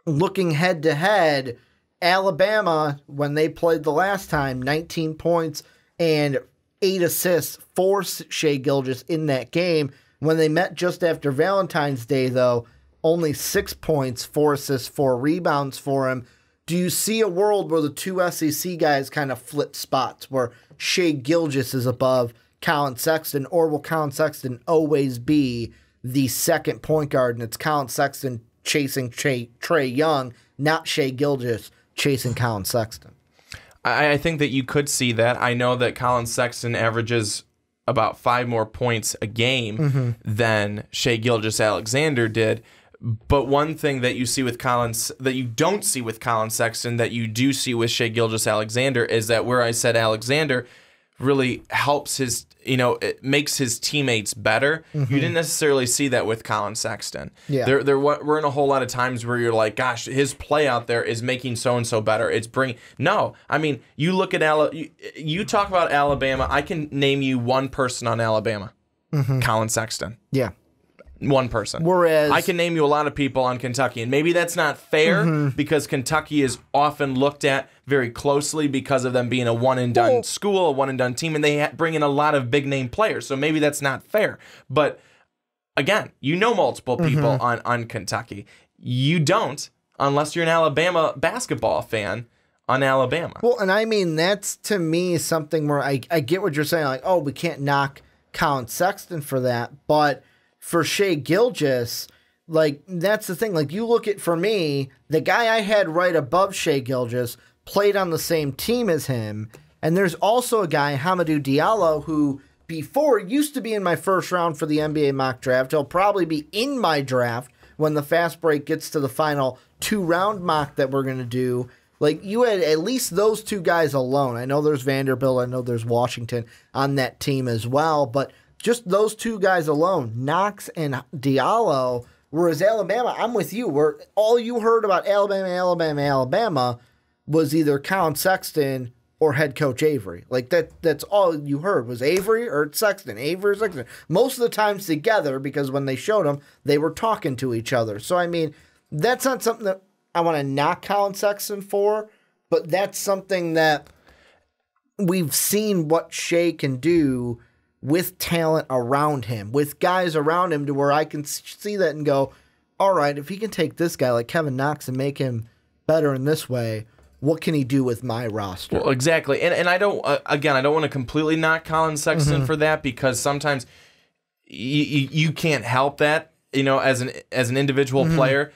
looking head to head, Alabama, when they played the last time, 19 points and 8 assists for Shai Gilgeous in that game. When they met just after Valentine's Day, though, only 6 points, 4 assists, 4 rebounds for him. Do you see a world where the 2 SEC guys kind of flip spots, where Shai Gilgeous is above Colin Sexton, or will Colin Sexton always be the second point guard, and it's Colin Sexton chasing Trae Young, not Shai Gilgeous chasing Colin Sexton? I think that you could see that. I know that Colin Sexton averages about 5 more points a game than Shai Gilgeous-Alexander did. But one thing that you see with that you don't see with Colin Sexton, that you do see with Shai Gilgeous-Alexander, is that where I said Alexander really helps his, it makes his teammates better. You didn't necessarily see that with Colin Sexton. Yeah. There were in a whole lot of times where you're like, gosh, his play out there is making so-and-so better. It's bringing... No, I mean, you look at you talk about Alabama, I can name you one person on Alabama. Colin Sexton. Yeah. One person. Whereas I can name you a lot of people on Kentucky, and maybe that's not fair because Kentucky is often looked at very closely because of them being a one-and-done school, a one-and-done team, and they bring in a lot of big-name players, so maybe that's not fair. But, again, multiple people on Kentucky. You don't, unless you're an Alabama basketball fan, on Alabama. Well, and I mean, that's, to me, something where I get what you're saying, like, oh, we can't knock Colin Sexton for that, but for Shai Gilgeous, like, that's the thing. Like, you look at, for me, the guy I had right above Shai Gilgeous played on the same team as him, and there's also a guy, Hamidou Diallo, who before used to be in my first round for the NBA mock draft. He'll probably be in my draft when the fast break gets to the final 2-round mock that we're going to do. Like, you had at least those 2 guys alone. I know there's Vanderbilt, I know there's Washington on that team as well, but just those 2 guys alone, Knox and Diallo, whereas Alabama, I'm with you, where all you heard about Alabama was either Colin Sexton or head coach Avery. Like that's all you heard was Avery or Sexton. Avery or Sexton. Most of the times together, because when they showed them, they were talking to each other. So, I mean, that's not something that I want to knock Colin Sexton for, but that's something that we've seen what Shea can do with talent around him, with guys around him, to where I can see that and go, all right, if he can take this guy like Kevin Knox and make him better in this way, what can he do with my roster? Well, exactly. And I don't, again, I don't want to completely knock Colin Sexton for that, because sometimes you can't help that, as an individual player.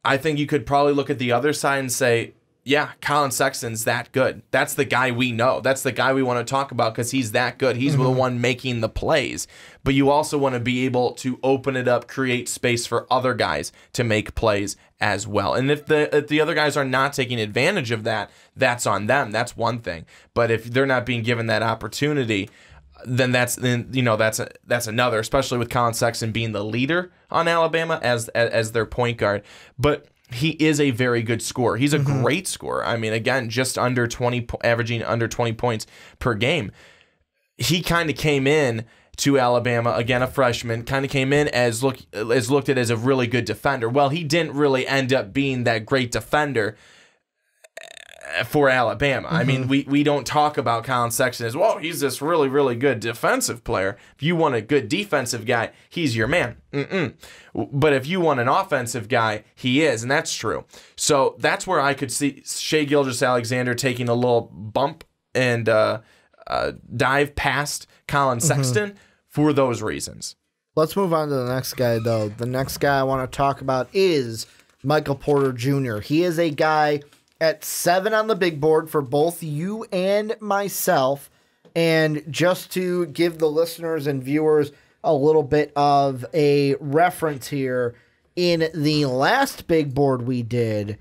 I think you could probably look at the other side and say, yeah, Colin Sexton's that good. That's the guy we know. That's the guy we want to talk about because he's that good. He's the one making the plays. But you also want to be able to open it up, create space for other guys to make plays as well. And if the other guys are not taking advantage of that, that's on them. That's one thing. But if they're not being given that opportunity, then that's another, especially with Colin Sexton being the leader on Alabama as their point guard. But he is a very good scorer. He's a great scorer. I mean, again, just under 20, averaging under 20 points per game. He kind of came in to Alabama, again, a freshman, kind of came in as looked at as a really good defender. Well, he didn't really end up being that great defender for Alabama. I mean, we don't talk about Colin Sexton as, well, he's this really, really good defensive player. If you want a good defensive guy, he's your man. But if you want an offensive guy, he is, and that's true. So that's where I could see Shea Gilgeous-Alexander taking a little bump and dive past Colin Sexton for those reasons. Let's move on to the next guy, though. The next guy I want to talk about is Michael Porter Jr. He is a guy at 7 on the big board for both you and myself. And just to give the listeners and viewers a little bit of a reference here, in the last big board we did,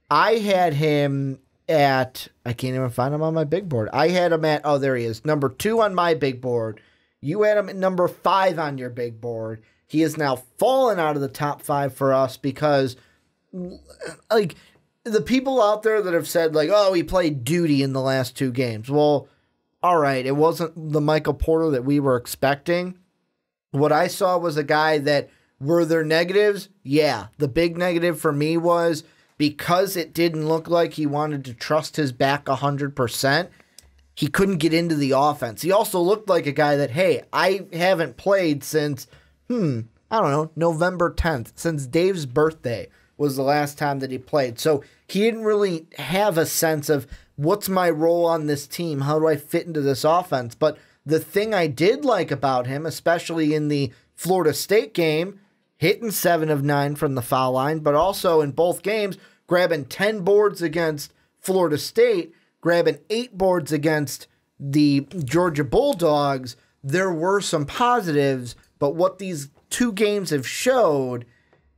I had him at, I can't even find him on my big board. I had him at, oh, there he is, number 2 on my big board. You had him at number 5 on your big board. He has now fallen out of the top 5 for us because, like, the people out there that have said, like, oh, he played duty in the last 2 games. Well, all right, it wasn't the Michael Porter that we were expecting. What I saw was a guy that, were there negatives? Yeah. The big negative for me was, because it didn't look like he wanted to trust his back 100%, he couldn't get into the offense. He also looked like a guy that, hey, I haven't played since, I don't know, November 10th. Since Dave's birthday was the last time that he played. So he didn't really have a sense of, what's my role on this team? How do I fit into this offense? But the thing I did like about him, especially in the Florida State game, hitting 7 of 9 from the foul line, but also in both games, grabbing 10 boards against Florida State, grabbing 8 boards against the Georgia Bulldogs. There were some positives, but what these 2 games have showed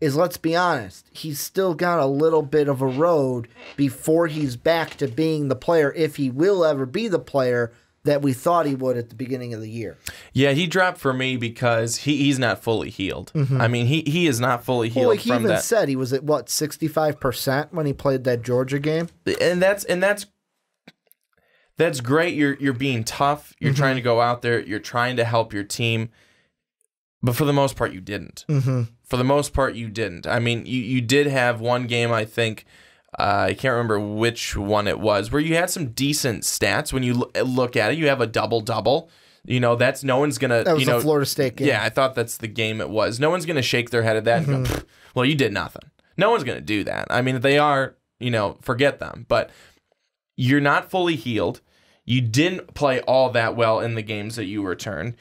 is, let's be honest, he's still got a little bit of a road before he's back to being the player, if he will ever be the player that we thought he would at the beginning of the year. Yeah, he dropped for me because he's not fully healed. I mean, he is not fully healed like he from even that. Said he was at, what, 65% when he played that Georgia game? And that's great. You're being tough. You're trying to go out there. You're trying to help your team. But for the most part, you didn't. For the most part, you didn't. I mean, you did have one game, I think, I can't remember which one it was, where you had some decent stats. When you look at it, you have a double-double. That's no one's going to... That was the Florida State game. Yeah, I thought that's the game it was. No one's going to shake their head at that and go, well, you did nothing. No one's going to do that. I mean, if they are, forget them. But you're not fully healed. You didn't play all that well in the games that you returned.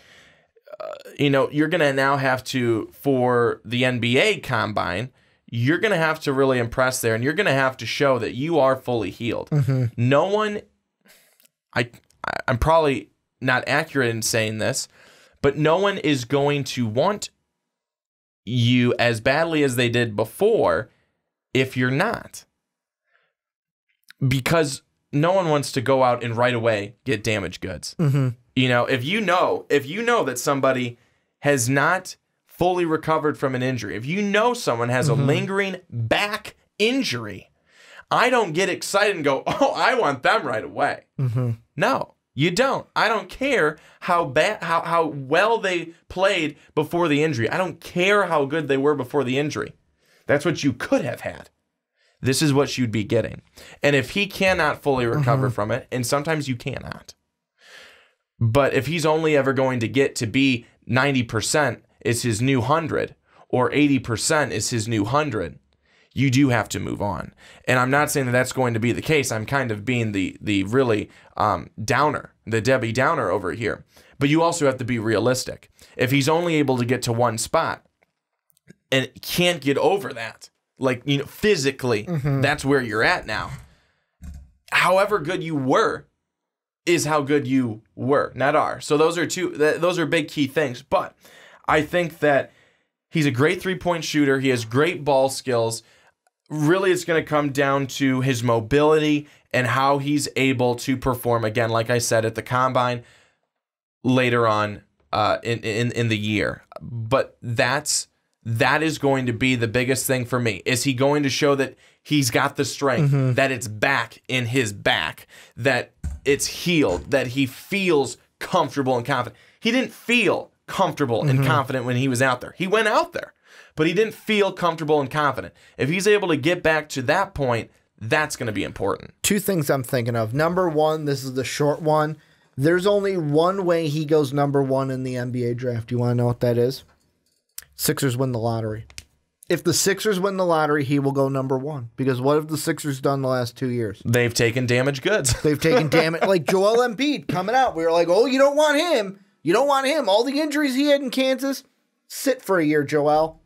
You're going to now have to, for the NBA Combine, you're going to have to really impress there, and you're going to have to show that you are fully healed. No one, I'm probably not accurate in saying this, but no one is going to want you as badly as they did before if you're not. Because no one wants to go out and right away get damaged goods. If you know that somebody has not fully recovered from an injury, if you know someone has a lingering back injury, I don't get excited and go, oh, I want them right away. No, you don't. I don't care how well they played before the injury. I don't care how good they were before the injury. That's what you could have had. This is what you'd be getting. And if he cannot fully recover from it, and sometimes you cannot, but if he's only ever going to get to be 90% is his new 100, or 80% is his new 100, you do have to move on. And I'm not saying that that's going to be the case. I'm kind of being the really downer, the Debbie Downer over here. But you also have to be realistic. If he's only able to get to one spot and can't get over that, like, you know, physically, that's where you're at now. However good you were is how good you were, not are. So those are big key things. But I think that he's a great three-point shooter. He has great ball skills. Really, it's going to come down to his mobility and how he's able to perform, again, like I said, at the combine later on in the year. But that is going to be the biggest thing for me. Is he going to show that he's got the strength, that it's back in his back, that it's healed, that he feels comfortable and confident? He didn't feel comfortable and confident when he was out there. He went out there, but he didn't feel comfortable and confident. If he's able to get back to that point, that's going to be important. Two things I'm thinking of. Number one, this is the short one. There's only one way he goes number one in the NBA draft. You want to know what that is? Sixers win the lottery. If the Sixers win the lottery, he will go number one. Because what have the Sixers done the last 2 years? They've taken damaged goods. They've taken damage. Like Joel Embiid coming out. We were like, oh, you don't want him. You don't want him. All the injuries he had in Kansas. Sit for a year, Joel.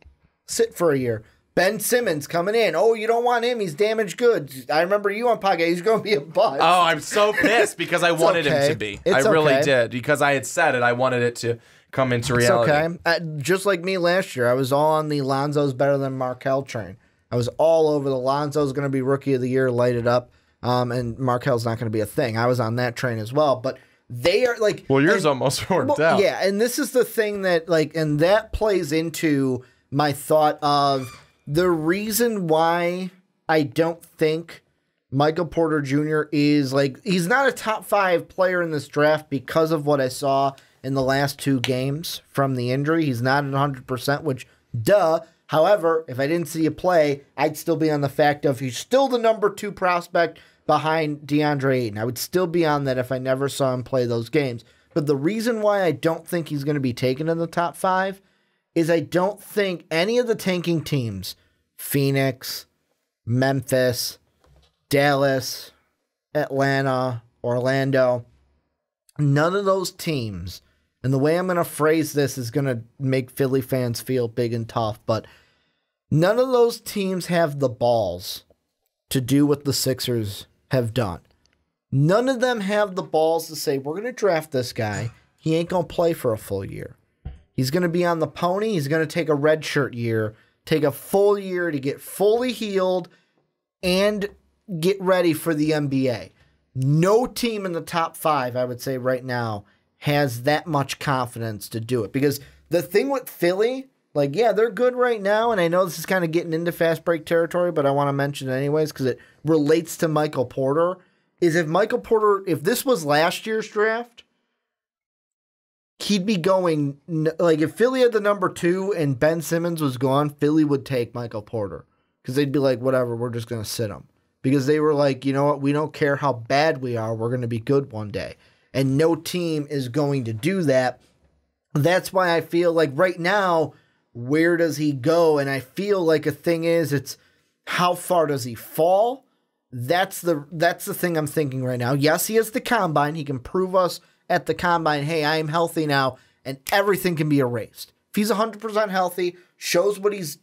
Sit for a year. Ben Simmons coming in. Oh, you don't want him. He's damaged goods. I remember you on podcast. He's going to be a bust. Oh, I'm so pissed because I wanted him to be. I really did. Because I had said it. I wanted it to come into reality. It's okay. Just like me last year, I was all on the Lonzo's better than Markelle train. I was all over the Lonzo's going to be rookie of the year, light it up, and Markelle's not going to be a thing. I was on that train as well, but they are like... Well, yours almost worked out. Yeah, and this is the thing that, like, and that plays into my thought of the reason why I don't think Michael Porter Jr. is, like, he's not a top 5 player in this draft because of what I saw in the last 2 games from the injury. He's not at 100%, which, duh. However, if I didn't see you play, I'd still be on the fact of he's still the number 2 prospect behind DeAndre Ayton. I would still be on that if I never saw him play those games. But the reason why I don't think he's going to be taken in the top 5 is I don't think any of the tanking teams, Phoenix, Memphis, Dallas, Atlanta, Orlando, none of those teams, and the way I'm going to phrase this is going to make Philly fans feel big and tough, but none of those teams have the balls to do what the Sixers have done. None of them have the balls to say, we're going to draft this guy. He ain't going to play for a full year. He's going to be on the pony. He's going to take a redshirt year, take a full year to get fully healed and get ready for the NBA. No team in the top 5, I would say right now, has that much confidence to do it. Because the thing with Philly, like, yeah, they're good right now, and I know this is kind of getting into fast break territory, but I want to mention it anyways because it relates to Michael Porter, is if this was last year's draft, he'd be going, like, if Philly had the number 2 and Ben Simmons was gone, Philly would take Michael Porter. Because they'd be like, whatever, we're just going to sit him. Because they were like, you know what, we don't care how bad we are, we're going to be good one day. And no team is going to do that. That's why I feel like right now, where does he go? And I feel like a thing is, it's how far does he fall? That's the thing I'm thinking right now. Yes, he has the combine. He can prove us at the combine, hey, I am healthy now, and everything can be erased. If he's 100% healthy, shows what he's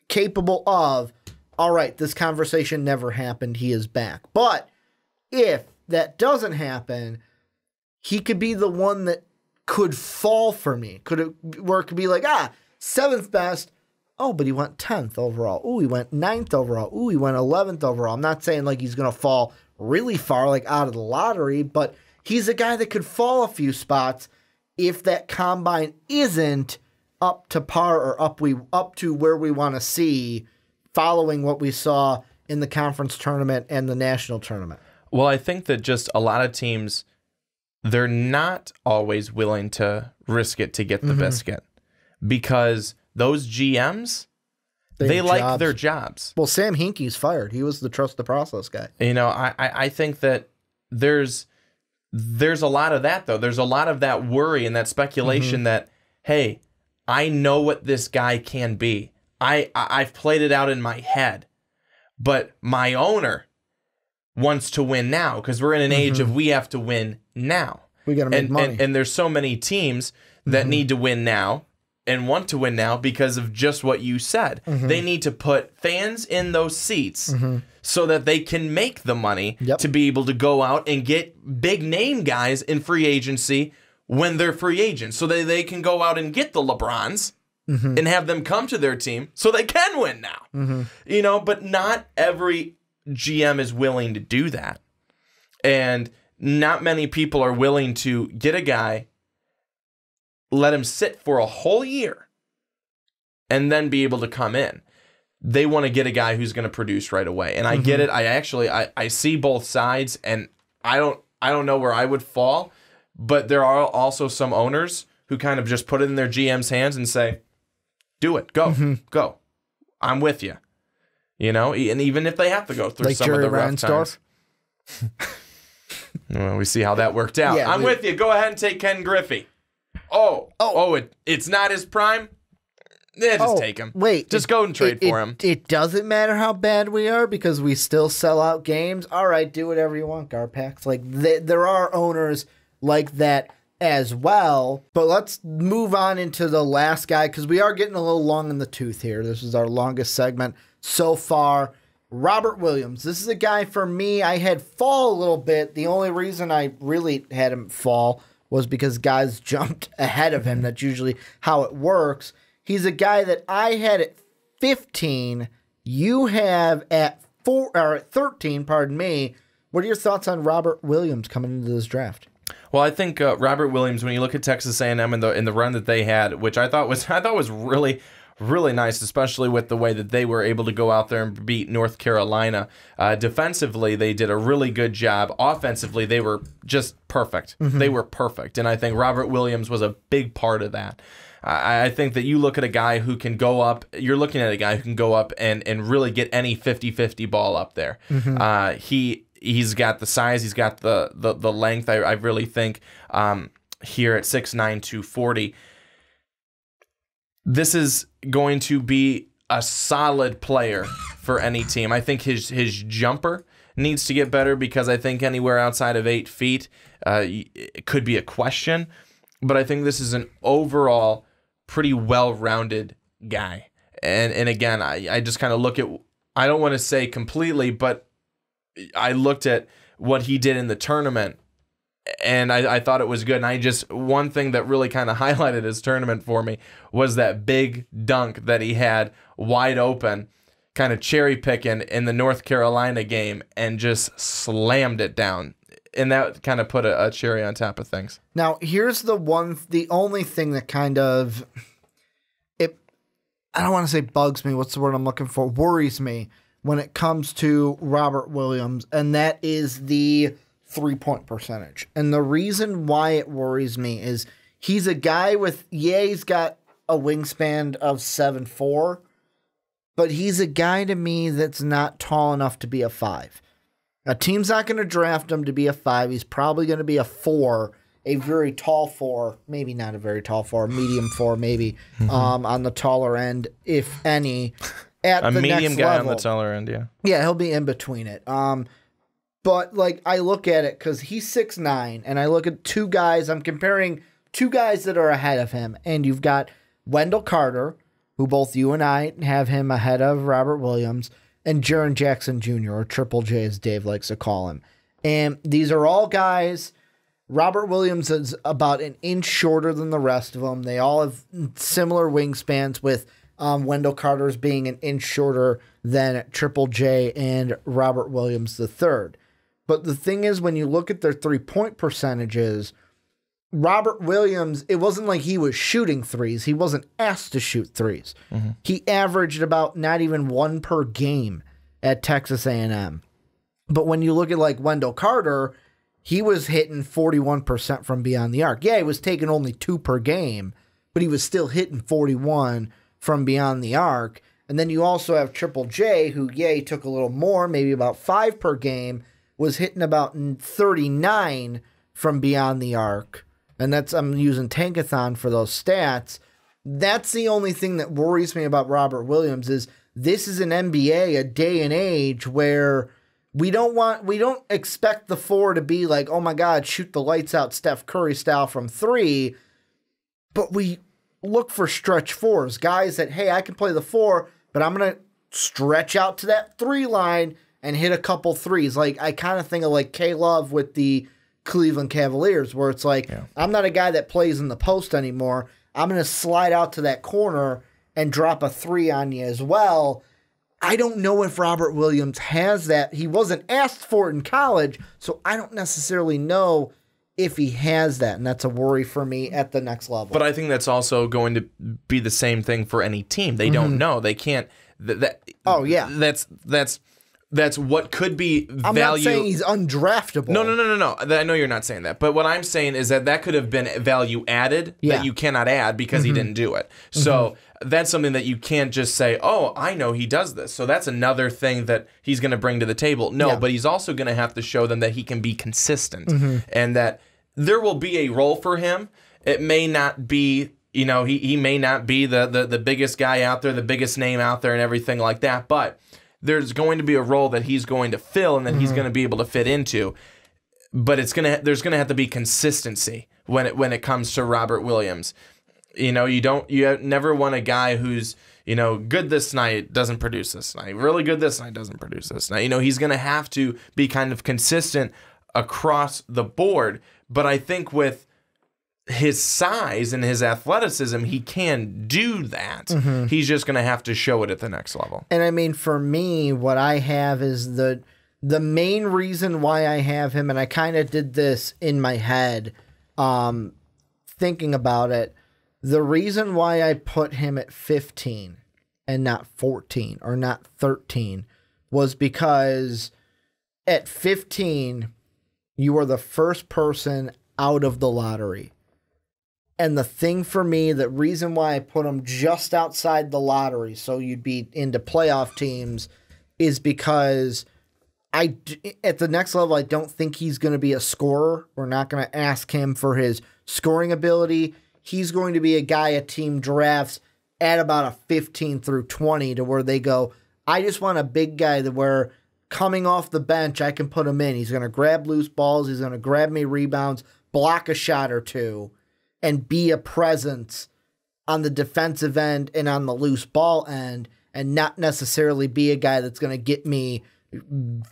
capable of, all right, this conversation never happened, he is back. But if that doesn't happen, he could be the one that could fall for me. Where it could be like, 7th best. Oh, but he went 10th overall. Ooh, he went 9th overall. Ooh, he went 11th overall. I'm not saying like he's going to fall really far, like out of the lottery, but he's a guy that could fall a few spots if that combine isn't up to par or up to where we want to see following what we saw in the conference tournament and the national tournament. Well, I think that just a lot of teams, they're not always willing to risk it to get the biscuit because those GMs, they like their jobs. Well, Sam Hinkie's fired. He was the trust the process guy. You know, I think that there's a lot of that, though. There's a lot of that worry and that speculation that, hey, I know what this guy can be. I've played it out in my head, but my owner wants to win now because we're in an age of we have to win now. We got to make money. And there's so many teams that need to win now and want to win now because of just what you said. They need to put fans in those seats so that they can make the money to be able to go out and get big name guys in free agency when they're free agents so that they can go out and get the LeBrons and have them come to their team so they can win now. You know, but not every GM is willing to do that. And not many people are willing to get a guy, let him sit for a whole year, and then be able to come in. They want to get a guy who's going to produce right away. And I get it. I see both sides, and I don't know where I would fall, but there are also some owners who kind of just put it in their GM's hands and say, do it, go, go. I'm with you. You know, and even if they have to go through like some Jerry of the rough times. Well, we see how that worked out. Yeah, I'm with you. Go ahead and take Ken Griffey. It's not his prime? Yeah, just take him. Wait. Just go and trade for him. It doesn't matter how bad we are because we still sell out games. All right, do whatever you want, Garpax. Like, there are owners like that as well. But let's move on into the last guy because we are getting a little long in the tooth here. This is our longest segment so far. Robert Williams. This is a guy for me. I had fall a little bit. The only reason I really had him fall was because guys jumped ahead of him. That's usually how it works. He's a guy that I had at 15. You have at 13, pardon me. What are your thoughts on Robert Williams coming into this draft? Well, I think Robert Williams, when you look at Texas A&M in the run that they had, which I thought was really, really nice, especially with the way that they were able to go out there and beat North Carolina. Defensively, they did a really good job. Offensively, they were just perfect. They were perfect. And I think Robert Williams was a big part of that. I think that you look at a guy who can go up, you're looking at a guy who can go up and really get any 50-50 ball up there. He's got the size, he's got the length, I really think, here at 6'9", 240. This is going to be a solid player for any team. I think his jumper needs to get better because I think anywhere outside of 8 feet, it could be a question. But I think this is an overall pretty well-rounded guy. And again, I just kind of look at, I don't want to say completely, but I looked at what he did in the tournament, and I thought it was good. And one thing that really kind of highlighted his tournament for me was that big dunk that he had wide open, kind of cherry picking in the North Carolina game, and just slammed it down. And that kind of put a cherry on top of things. Now, here's the only thing that kind of, I don't want to say bugs me, what's the word I'm looking for, worries me when it comes to Robert Williams, and that is the three-point percentage. And the reason why it worries me is he's a guy he's got a wingspan of 7'4", but he's a guy to me that's not tall enough to be a 5. A team's not going to draft him to be a 5. He's probably going to be a 4, a very tall 4, maybe not a very tall 4, medium 4 maybe, on the taller end, if any, at the next level. A medium guy on the taller end, yeah. Yeah, he'll be in between it. But, like, I look at it because he's 6'9", and I look at two guys. I'm comparing two guys that are ahead of him, and you've got Wendell Carter, who both you and I have him ahead of Robert Williams, and Jaren Jackson Jr., or Triple J as Dave likes to call him. And these are all guys. Robert Williams is about an inch shorter than the rest of them. They all have similar wingspans, with Wendell Carter's being an inch shorter than Triple J and Robert Williams III. But the thing is, when you look at their three-point percentages, Robert Williams, it wasn't like he was shooting threes. He wasn't asked to shoot threes. He averaged about not even 1 per game at Texas A&M. But when you look at like Wendell Carter, he was hitting 41% from beyond the arc. Yeah, he was taking only 2 per game, but he was still hitting 41 from beyond the arc. And then you also have Triple J, who, yeah, he took a little more, maybe about 5 per game, was hitting about 39 from beyond the arc. And that's, I'm using Tankathon for those stats. That's the only thing that worries me about Robert Williams is this is an NBA, a day and age where we don't expect the 4 to be like, oh my God, shoot the lights out Steph Curry style from 3, but we look for stretch 4s, guys that, hey, I can play the 4, but I'm going to stretch out to that 3 line and hit a couple 3s. Like, I kind of think of like K-Love with the Cleveland Cavaliers, where it's like, I'm not a guy that plays in the post anymore. I'm going to slide out to that corner and drop a 3 on you as well. I don't know if Robert Williams has that. He wasn't asked for it in college, so I don't necessarily know if he has that, and that's a worry for me at the next level. But I think that's also going to be the same thing for any team. They don't know. They can't. Oh, yeah. That's what could be value. I'm not saying he's undraftable. No. I know you're not saying that. But what I'm saying is that could have been value added that you cannot add because he didn't do it. So that's something that you can't just say, oh, I know he does this. So that's another thing that he's going to bring to the table. No, but he's also going to have to show them that he can be consistent and that there will be a role for him. It may not be, he may not be the biggest guy out there, the biggest name out there and everything like that. But there's going to be a role that he's going to fill and that he's going to be able to fit into. But there's going to have to be consistency when it comes to Robert Williams. You never want a guy who's, good this night, doesn't produce this night. Really good this night, doesn't produce this night. He's going to have to be kind of consistent across the board. But I think with his size and his athleticism, he can do that. He's just going to have to show it at the next level. And I mean, for me, what I have is the main reason why I have him, and I kind of did this in my head, thinking about it. The reason why I put him at 15 and not 14 or not 13 was because at 15, you were the first person out of the lottery. And the thing for me, the reason why I put him just outside the lottery, so you'd be into playoff teams, is because at the next level, I don't think he's going to be a scorer. We're not going to ask him for his scoring ability. He's going to be a guy a team drafts at about a 15 through 20 to where they go, I just want a big guy that where coming off the bench, I can put him in. He's going to grab loose balls. He's going to grab me rebounds, block a shot or two, and be a presence on the defensive end and on the loose ball end, and not necessarily be a guy that's going to get me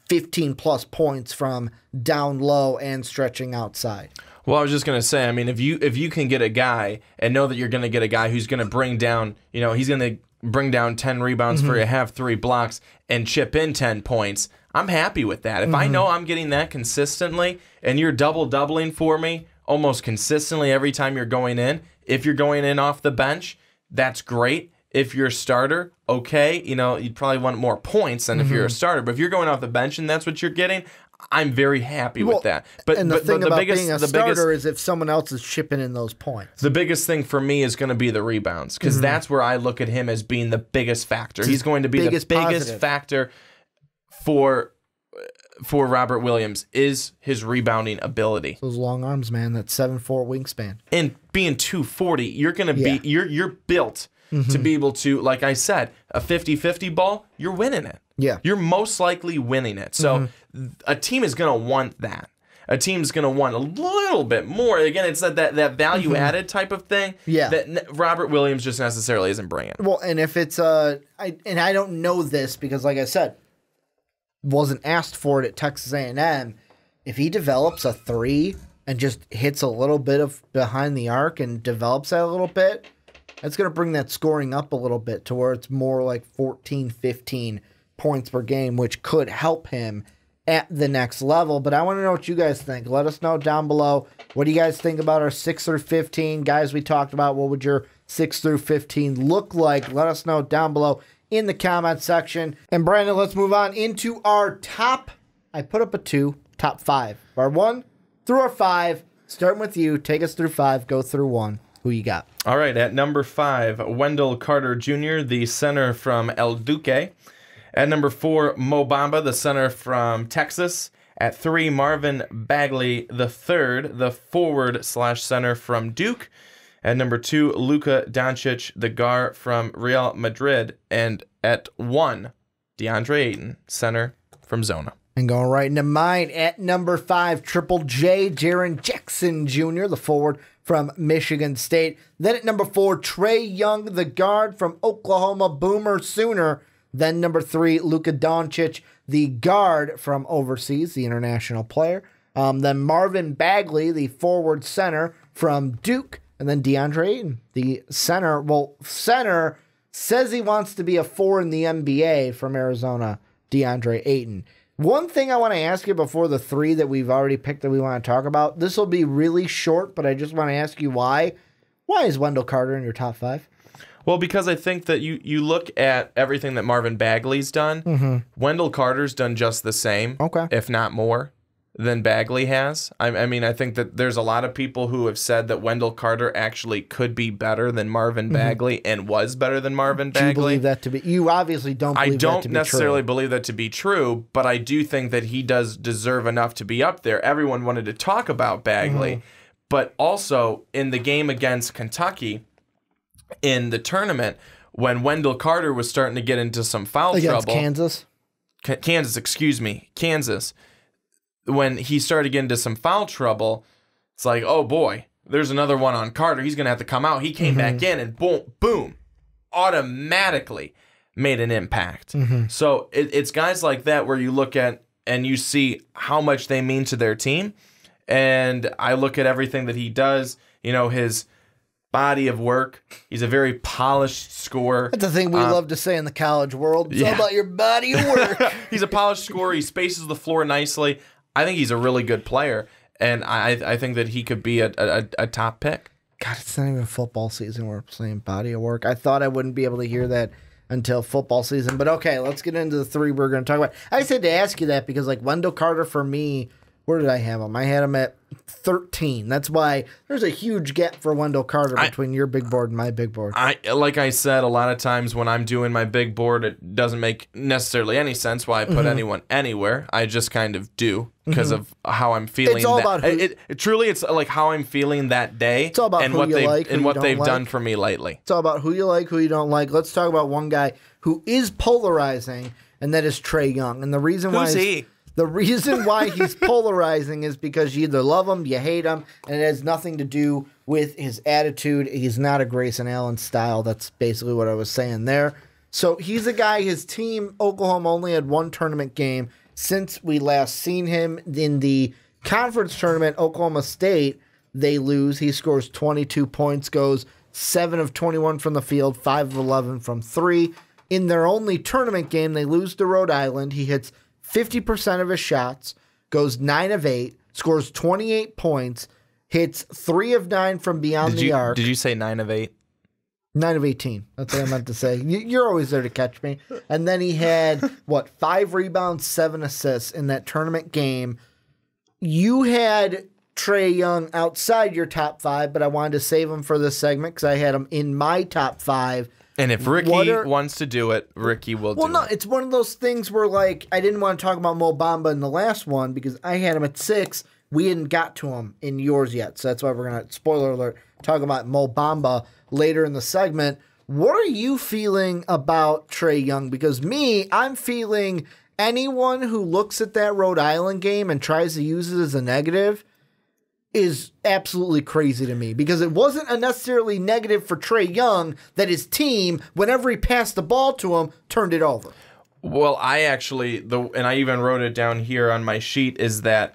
15 plus points from down low and stretching outside. Well, I was just going to say, I mean, if you can get a guy and know that you're going to get a guy who's going to bring down, he's going to bring down 10 rebounds for you, have 3 blocks, and chip in 10 points, I'm happy with that. If I know I'm getting that consistently and you're doubling for me almost consistently every time you're going in, if you're going in off the bench, that's great. If you're a starter, okay, you'd probably want more points than if you're a starter. But if you're going off the bench and that's what you're getting, I'm very happy with that. But the thing about being a starter is if someone else is chipping in those points. The biggest thing for me is going to be the rebounds, because that's where I look at him as being the biggest factor. He's going to be the biggest factor for Robert Williams is his rebounding ability. Those long arms, man. That 7'4" wingspan. And being 240, you're going to be you're built to be able to, like I said, a 50-50 ball, you're winning it. Yeah. You're most likely winning it. So a team is going to want that. A team's going to want a little bit more. Again, it's that value added type of thing that Robert Williams just necessarily isn't bringing. Well, and if it's I don't know this because, like I said, wasn't asked for it at Texas A&M. If he develops a 3 and just hits a little bit of behind the arc and develops that a little bit, that's going to bring that scoring up a little bit to where it's more like 14, 15 points per game, which could help him at the next level. But I want to know what you guys think. Let us know down below. What do you guys think about our 6 through 15 guys we talked about? What would your 6 through 15 look like? Let us know down below in the comment section. And Brandon, let's move on into our top. I put up a 2, top 5. Our 1 through our 5. Starting with you. Take us through 5. Go through 1. Who you got? All right, at number 5, Wendell Carter Jr., the center from El Duque. At number 4, Mo Bamba, the center from Texas. At 3, Marvin Bagley III, the forward/center from Duke. At number 2, Luka Doncic, the guard from Real Madrid. And at 1, DeAndre Ayton, center from Zona. And going right into mine, at number 5, Triple J, Jaren Jackson Jr., the forward from Michigan State. Then at number 4, Trae Young, the guard from Oklahoma, Boomer Sooner. Then number 3, Luka Doncic, the guard from overseas, the international player. Then Marvin Bagley, the forward center from Duke. And then DeAndre Ayton, the center. Well, center says he wants to be a 4 in the NBA from Arizona, DeAndre Ayton. One thing I want to ask you before the 3 that we've already picked that we want to talk about. This will be really short, but I just want to ask you why. Why is Wendell Carter in your top 5? Well, because I think that you look at everything that Marvin Bagley's done. Wendell Carter's done just the same, if not more, than Bagley has. I mean, I think that there's a lot of people who have said that Wendell Carter actually could be better than Marvin Bagley and was better than Marvin Bagley. Do you believe that to be? You obviously don't believe that to be true. I don't necessarily believe that to be true, but I do think that he does deserve enough to be up there. Everyone wanted to talk about Bagley, but also in the game against Kentucky in the tournament, when Wendell Carter was starting to get into some foul trouble. Kansas? Kansas. When he started getting into some foul trouble, it's like, oh boy, there's another one on Carter. He's going to have to come out. He came back in and boom, automatically made an impact. So it's guys like that where you look at and you see how much they mean to their team. And I look at everything that he does, his body of work. He's a very polished scorer. That's the thing we love to say in the college world. It's all about your body of work. He's a polished scorer. He spaces the floor nicely. I think he's a really good player, and I think that he could be a top pick. God, it's not even football season. We're saying body of work. I thought I wouldn't be able to hear that until football season. But okay, let's get into the 3 we're going to talk about. I said to ask you that because, Wendell Carter for me, where did I have him? I had him at 13. That's why there's a huge gap for Wendell Carter between your big board and my big board. Like I said, a lot of times when I'm doing my big board, it doesn't make necessarily any sense why I put anyone anywhere. I just kind of do because of how I'm feeling. It's all about truly, it's like how I'm feeling that day. It's all about who you like and what they've done for me lately. It's all about who you like, who you don't like. Let's talk about one guy who is polarizing, and that is Trae Young. And the reason why Who's he? The reason why he's polarizing is because you either love him, you hate him, and it has nothing to do with his attitude. He's not a Grayson Allen style. That's basically what I was saying there. So he's a guy, his team, Oklahoma, only had 1 tournament game since we last seen him. In the conference tournament, Oklahoma State, they lose. He scores 22 points, goes 7 of 21 from the field, 5 of 11 from 3. In their only tournament game, they lose to Rhode Island. He hits 50% of his shots, goes 9 of 8, scores 28 points, hits 3 of 9 from beyond the arc. Did you say 9 of 8? 9 of 18. That's what I meant to say. You're always there to catch me. And then he had, 5 rebounds, 7 assists in that tournament game. You had Trae Young outside your top 5, but I wanted to save him for this segment because I had him in my top 5. And if Ricky wants to do it, Ricky will do it. Well, no, it's one of those things where, I didn't want to talk about Mo Bamba in the last one because I had him at 6. We hadn't got to him in yours yet. So that's why we're going to, spoiler alert, talk about Mo Bamba later in the segment. What are you feeling about Trae Young? Because I'm feeling anyone who looks at that Rhode Island game and tries to use it as a negative is absolutely crazy to me because it wasn't a necessarily negative for Trae Young that his team, whenever he passed the ball to him, turned it over. Well, I actually, and I even wrote it down here on my sheet, is that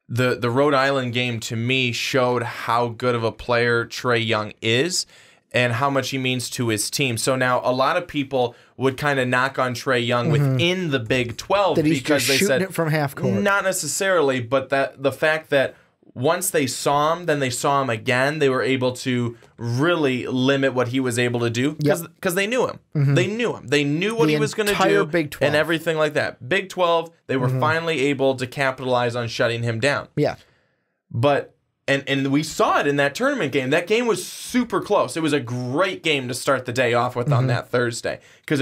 the Rhode Island game to me showed how good of a player Trae Young is and how much he means to his team. So now a lot of people would kind of knock on Trae Young within the Big 12 that he's because just they shooting said it from half court. Not necessarily, but that the fact that once they saw him, then they saw him again. They were able to really limit what he was able to do because they knew him. They knew him. They knew what he was going to do Big 12. and everything like that. Big 12, they were finally able to capitalize on shutting him down. Yeah. But and we saw it in that tournament game. That game was super close. It was a great game to start the day off with on that Thursday because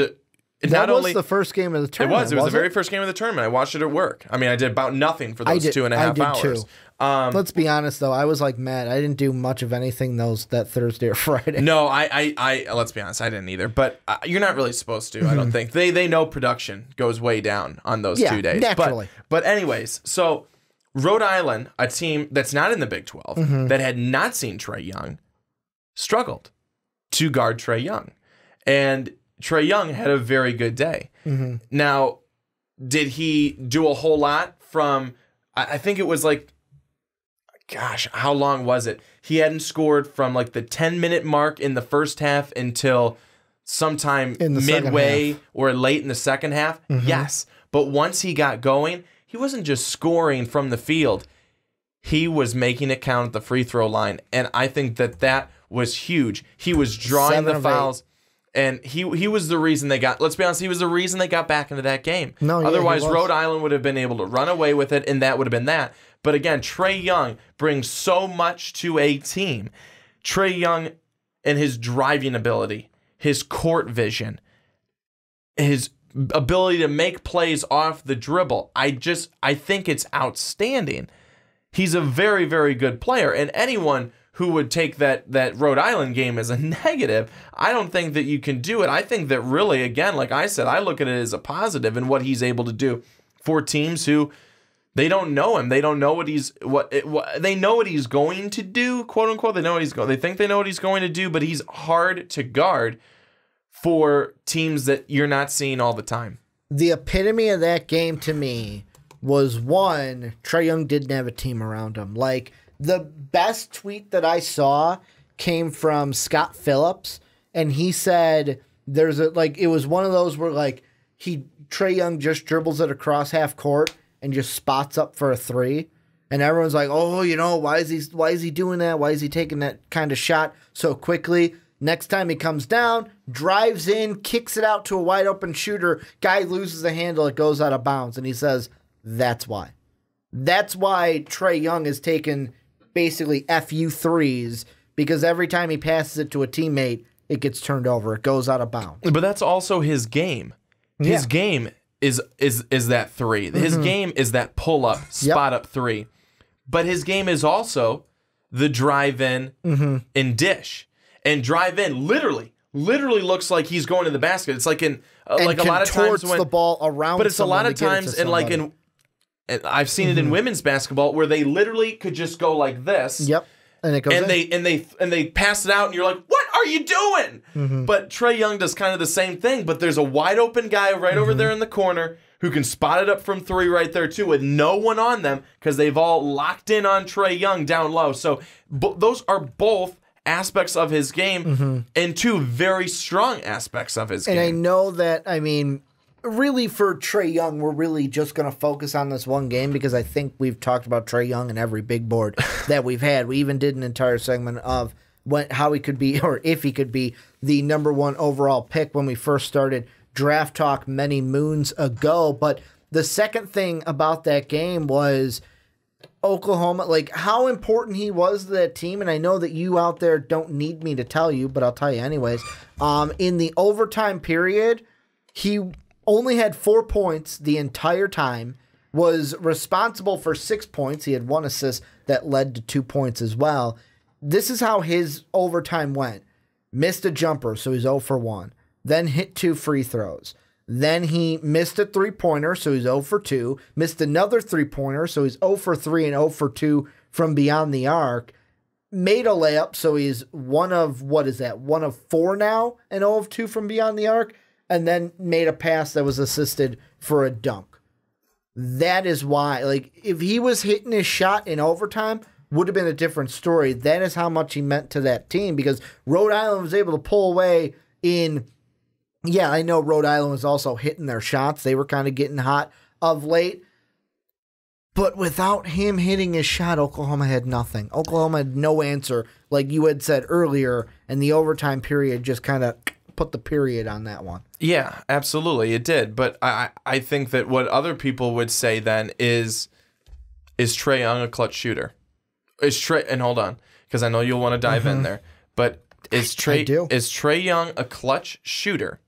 that was the first game of the tournament. It was the very first game of the tournament. I watched it at work. I mean, I did about nothing for those 2.5 hours. Too. Let's be honest, though. I was like mad. I didn't do much of anything that Thursday or Friday. No, I let's be honest, I didn't either. But you're not really supposed to. I don't think they know production goes way down on those 2 days. Naturally. But anyways, so Rhode Island, a team that's not in the Big 12, that had not seen Trae Young, struggled to guard Trae Young, and Trae Young had a very good day. Now, did he do a whole lot from? I think it was like. Gosh, how long was it? He hadn't scored from like the 10-minute mark in the first half until sometime midway or late in the second half. Yes. But once he got going, he wasn't just scoring from the field. He was making it count at the free throw line. And I think that was huge. He was drawing the fouls. And he was the reason they got, let's be honest, he was the reason they got back into that game. Otherwise, Rhode Island would have been able to run away with it, and that would have been that. But again, Trae Young brings so much to a team. Trae Young and his driving ability, his court vision, his ability to make plays off the dribble. I think it's outstanding. He's a very, very good player. And anyone who would take that Rhode Island game as a negative, I don't think that you can do it. I think that really, again, like I said, I look at it as a positive in what he's able to do for teams who they don't know him. They don't know they know what he's going to do, quote unquote. They think they know what he's going to do, but he's hard to guard for teams that you're not seeing all the time. The epitome of that game to me was one, Trae Young didn't have a team around him. Like, the best tweet that I saw came from Scott Phillips, and he said it was one of those where like Trae Young just dribbles it across half court and just spots up for a three, and everyone's like, oh, why is he doing that? Why is he taking that kind of shot so quickly? Next time he comes down, drives in, kicks it out to a wide open shooter, guy loses the handle, it goes out of bounds, and he says, that's why. That's why Trae Young has taken basically FU threes, because every time he passes it to a teammate, it gets turned over. It goes out of bounds. But that's also his game. His game is that three. His game is that pull-up, spot-up three. But his game is also the drive-in and dish. And drive-in literally looks like he's going to the basket. It's like in like a lot of times when the ball around. But it's a lot of times and I've seen it in women's basketball where they literally could just go like this. Yep. And it goes and they pass it out and you're like, what are you doing? But Trae Young does kind of the same thing, but there's a wide open guy right over there in the corner who can spot it up from three right there too with no one on them because they've all locked in on Trae Young down low. So those are both aspects of his game and two very strong aspects of his game. And I know that, really for Trae Young, we're really just going to focus on this one game because I think we've talked about Trae Young in every big board that we've had. We even did an entire segment of how he could be, or if he could be, the #1 overall pick when we first started Draft Talk many moons ago. But the second thing about that game was Oklahoma, like how important he was to that team. And I know that you out there don't need me to tell you, but I'll tell you anyways. In the overtime period, he only had 4 points the entire time, was responsible for 6 points. He had 1 assist that led to 2 points as well. This is how his overtime went. Missed a jumper, so he's 0 for 1. Then hit 2 free throws. Then he missed a 3-pointer, so he's 0 for 2. Missed another 3-pointer, so he's 0 for 3 and 0 for 2 from beyond the arc. Made a layup, so he's one of 4 now and 0 of 2 from beyond the arc. And then made a pass that was assisted for a dunk. That is why, like, if he was hitting his shot in overtime, would have been a different story. That is how much he meant to that team because Rhode Island was able to pull away in. Yeah, I know Rhode Island was also hitting their shots. They were kind of getting hot of late. But without him hitting his shot, Oklahoma had nothing. Oklahoma had no answer, like you had said earlier, and the overtime period just kind of put the period on that one. Yeah, absolutely, it did. But I think that what other people would say then is Trae Young a clutch shooter? And hold on, because I know you'll want to dive in there, but is Trae Young a clutch shooter,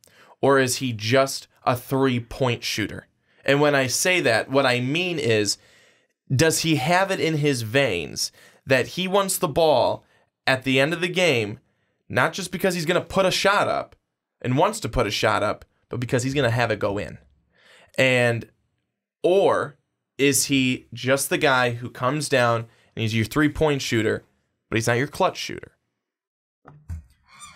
or is he just a 3-point shooter? And when I say that, what I mean is, does he have it in his veins that he wants the ball at the end of the game, not just because he's going to put a shot up and wants to put a shot up, but because he's going to have it go in? Or is he just the guy who comes down and he's your 3-point shooter, but he's not your clutch shooter?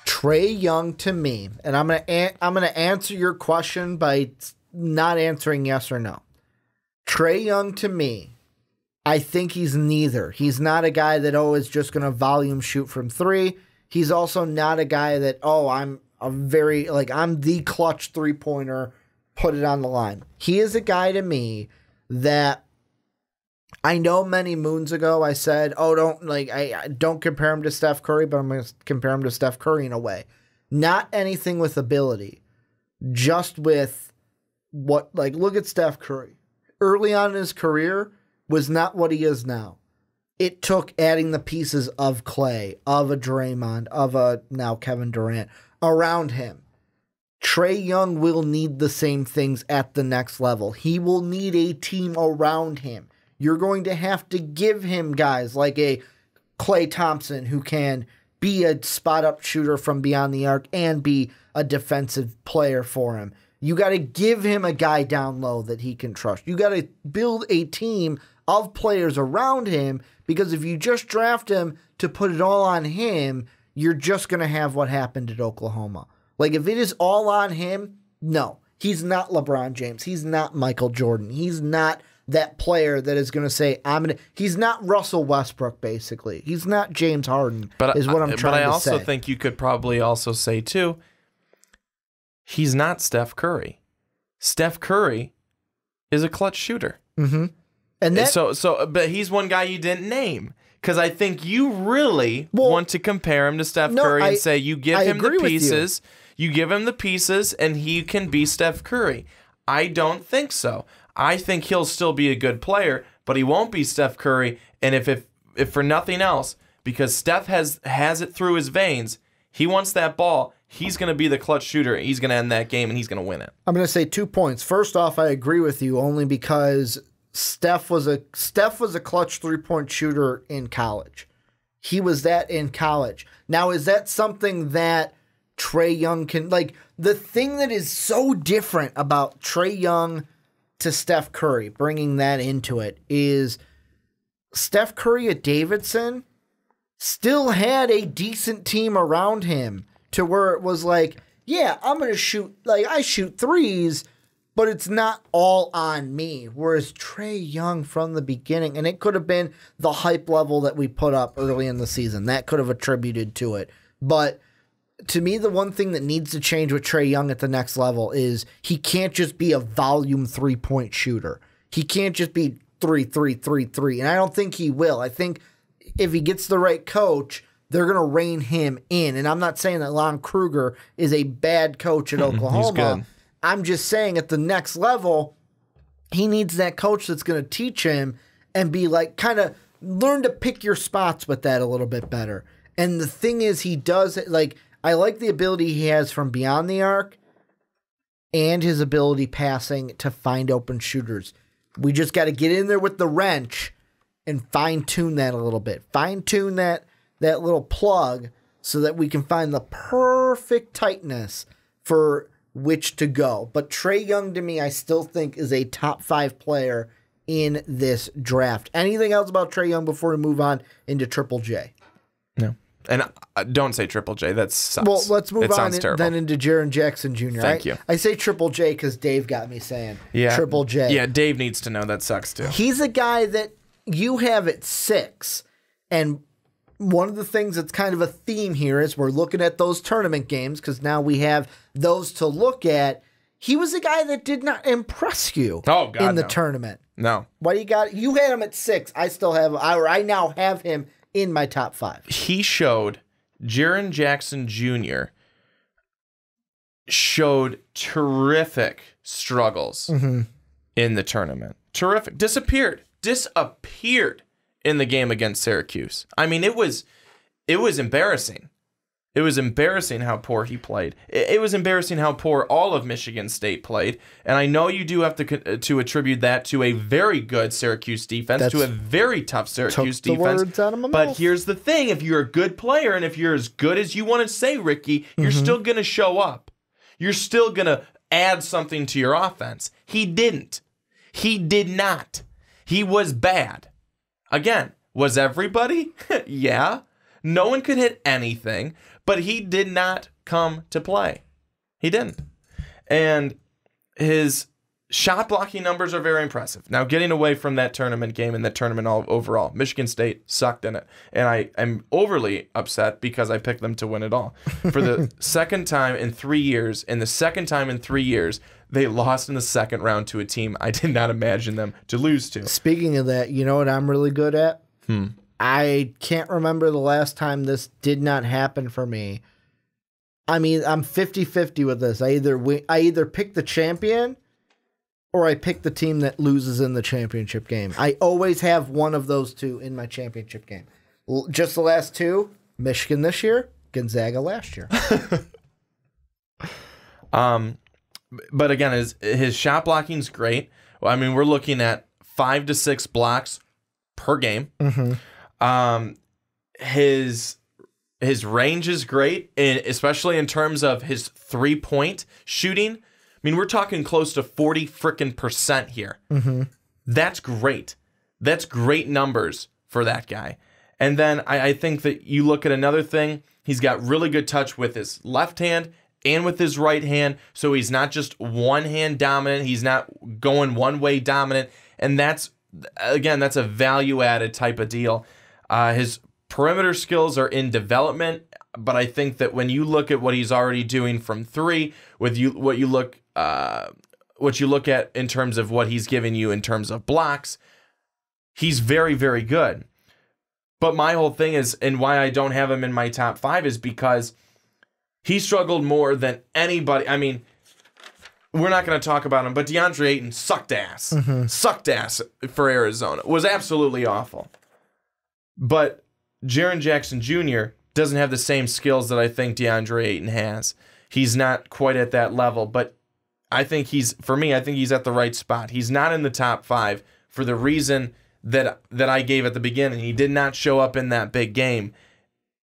Trae Young to me, and I'm gonna answer your question by not answering yes or no. Trae Young to me, I think he's neither. He's not a guy that is just gonna volume shoot from 3. He's also not a guy that I'm the clutch 3-pointer, put it on the line. He is a guy to me that I know many moons ago I said, I don't compare him to Steph Curry, but I'm going to compare him to Steph Curry in a way. Not anything with ability, just with look at Steph Curry. Early on in his career was not what he is now. It took adding the pieces of Clay, of a Draymond, of a now Kevin Durant around him. Trae Young will need the same things at the next level. He will need a team around him. You're going to have to give him guys like a Klay Thompson who can be a spot-up shooter from beyond the arc and be a defensive player for him. You got to give him a guy down low that he can trust. You got to build a team of players around him, because if you just draft him to put it all on him, you're just going to have what happened at Oklahoma. Like, if it is all on him, no. He's not LeBron James. He's not Michael Jordan. He's not that player that is going to say, he's not Russell Westbrook, basically. He's not James Harden, is what I'm trying to say. But I also think you could probably also say, too, he's not Steph Curry. Steph Curry is a clutch shooter. Mm-hmm. And but he's one guy you didn't name, because I think you really want to compare him to Steph Curry and say you give him the pieces, you give him the pieces, and he can be Steph Curry. I don't think so. I think he'll still be a good player, but he won't be Steph Curry. And if for nothing else, because Steph has it through his veins, he wants that ball. He's going to be the clutch shooter. He's going to end that game, and he's going to win it. I'm going to say 2 points. First off, I agree with you only because Steph was a clutch 3-point shooter in college. He was that in college. Now, is that something that Trae Young can, the thing that is so different about Trae Young to Steph Curry, bringing that into it, is Steph Curry at Davidson still had a decent team around him to where it was like, yeah, I'm going to shoot, I shoot threes, but it's not all on me. Whereas Trae Young from the beginning, and it could have been the hype level that we put up early in the season, that could have attributed to it. But to me, the one thing that needs to change with Trae Young at the next level is he can't just be a volume 3-point shooter. He can't just be 3, 3, 3, 3. And I don't think he will. I think if he gets the right coach, they're going to rein him in. And I'm not saying that Lon Kruger is a bad coach at Oklahoma. He's good. I'm just saying at the next level, he needs that coach that's going to teach him and be kind of learn to pick your spots with that a little bit better. And the thing is, he does I like the ability he has from beyond the arc and his ability passing to find open shooters. We just got to get in there with the wrench and fine-tune that a little bit. Fine-tune that little plug so that we can find the perfect tightness for which to go. But Trae Young, to me, I still think is a top 5 player in this draft. Anything else about Trae Young before we move on into Triple J? No. And don't say Triple J. That sucks. Well, let's move on then into Jaren Jackson Jr. Thank you. I say Triple J because Dave got me saying Triple J. Yeah, Dave needs to know that sucks too. He's a guy that you have at 6. And one of the things that's kind of a theme here is we're looking at those tournament games because now we have those to look at. He was a guy that did not impress you in the tournament. No. Why you had him at 6. I still have, or I now have him in my top 5. He showed, Jaren Jackson Jr. showed terrific struggles in the tournament. Terrific. Disappeared in the game against Syracuse. I mean, it was embarrassing. It was embarrassing how poor he played. It was embarrassing how poor all of Michigan State played. And I know you do have to attribute that to a very good Syracuse defense, to a very tough Syracuse defense. Words out of my but mouth. here's the thing. If you're a good player and if you're as good as you want to say, Ricky, you're still going to show up. You're still going to add something to your offense. He didn't. He did not. He was bad. Again, was everybody? Yeah. No one could hit anything, but he did not come to play. He didn't. And his shot blocking numbers are very impressive. Now, getting away from that tournament game and that tournament overall, Michigan State sucked in it. And I am overly upset because I picked them to win it all. For the second time in 3 years, they lost in the second round to a team I did not imagine them to lose to. Speaking of that, you know what I'm really good at? I can't remember the last time this did not happen for me. I mean, I'm 50-50 with this. I either pick the champion or I pick the team that loses in the championship game. I always have one of those two in my championship game. Just the last two, Michigan this year, Gonzaga last year. But again, his shot blocking's great. Well, I mean, we're looking at 5 to 6 blocks per game. His range is great, and especially in terms of his 3-point shooting. I mean, we're talking close to 40% here. That's great. That's great numbers for that guy. And then I think that you look at another thing. He's got really good touch with his left hand and with his right hand, so he's not just one hand dominant. He's not going one way dominant, and that's a value-added type of deal. His perimeter skills are in development, but I think that when you look at what he's already doing from 3, what you look at in terms of what he's giving you in terms of blocks, he's very, very good. But my whole thing is, and why I don't have him in my top 5 is because he struggled more than anybody. I mean, we're not going to talk about him, but DeAndre Ayton sucked ass. Sucked ass for Arizona. Was absolutely awful. But Jaren Jackson Jr. doesn't have the same skills that I think DeAndre Ayton has. He's not quite at that level, but I think he's at the right spot. He's not in the top 5 for the reason that I gave at the beginning. He did not show up in that big game,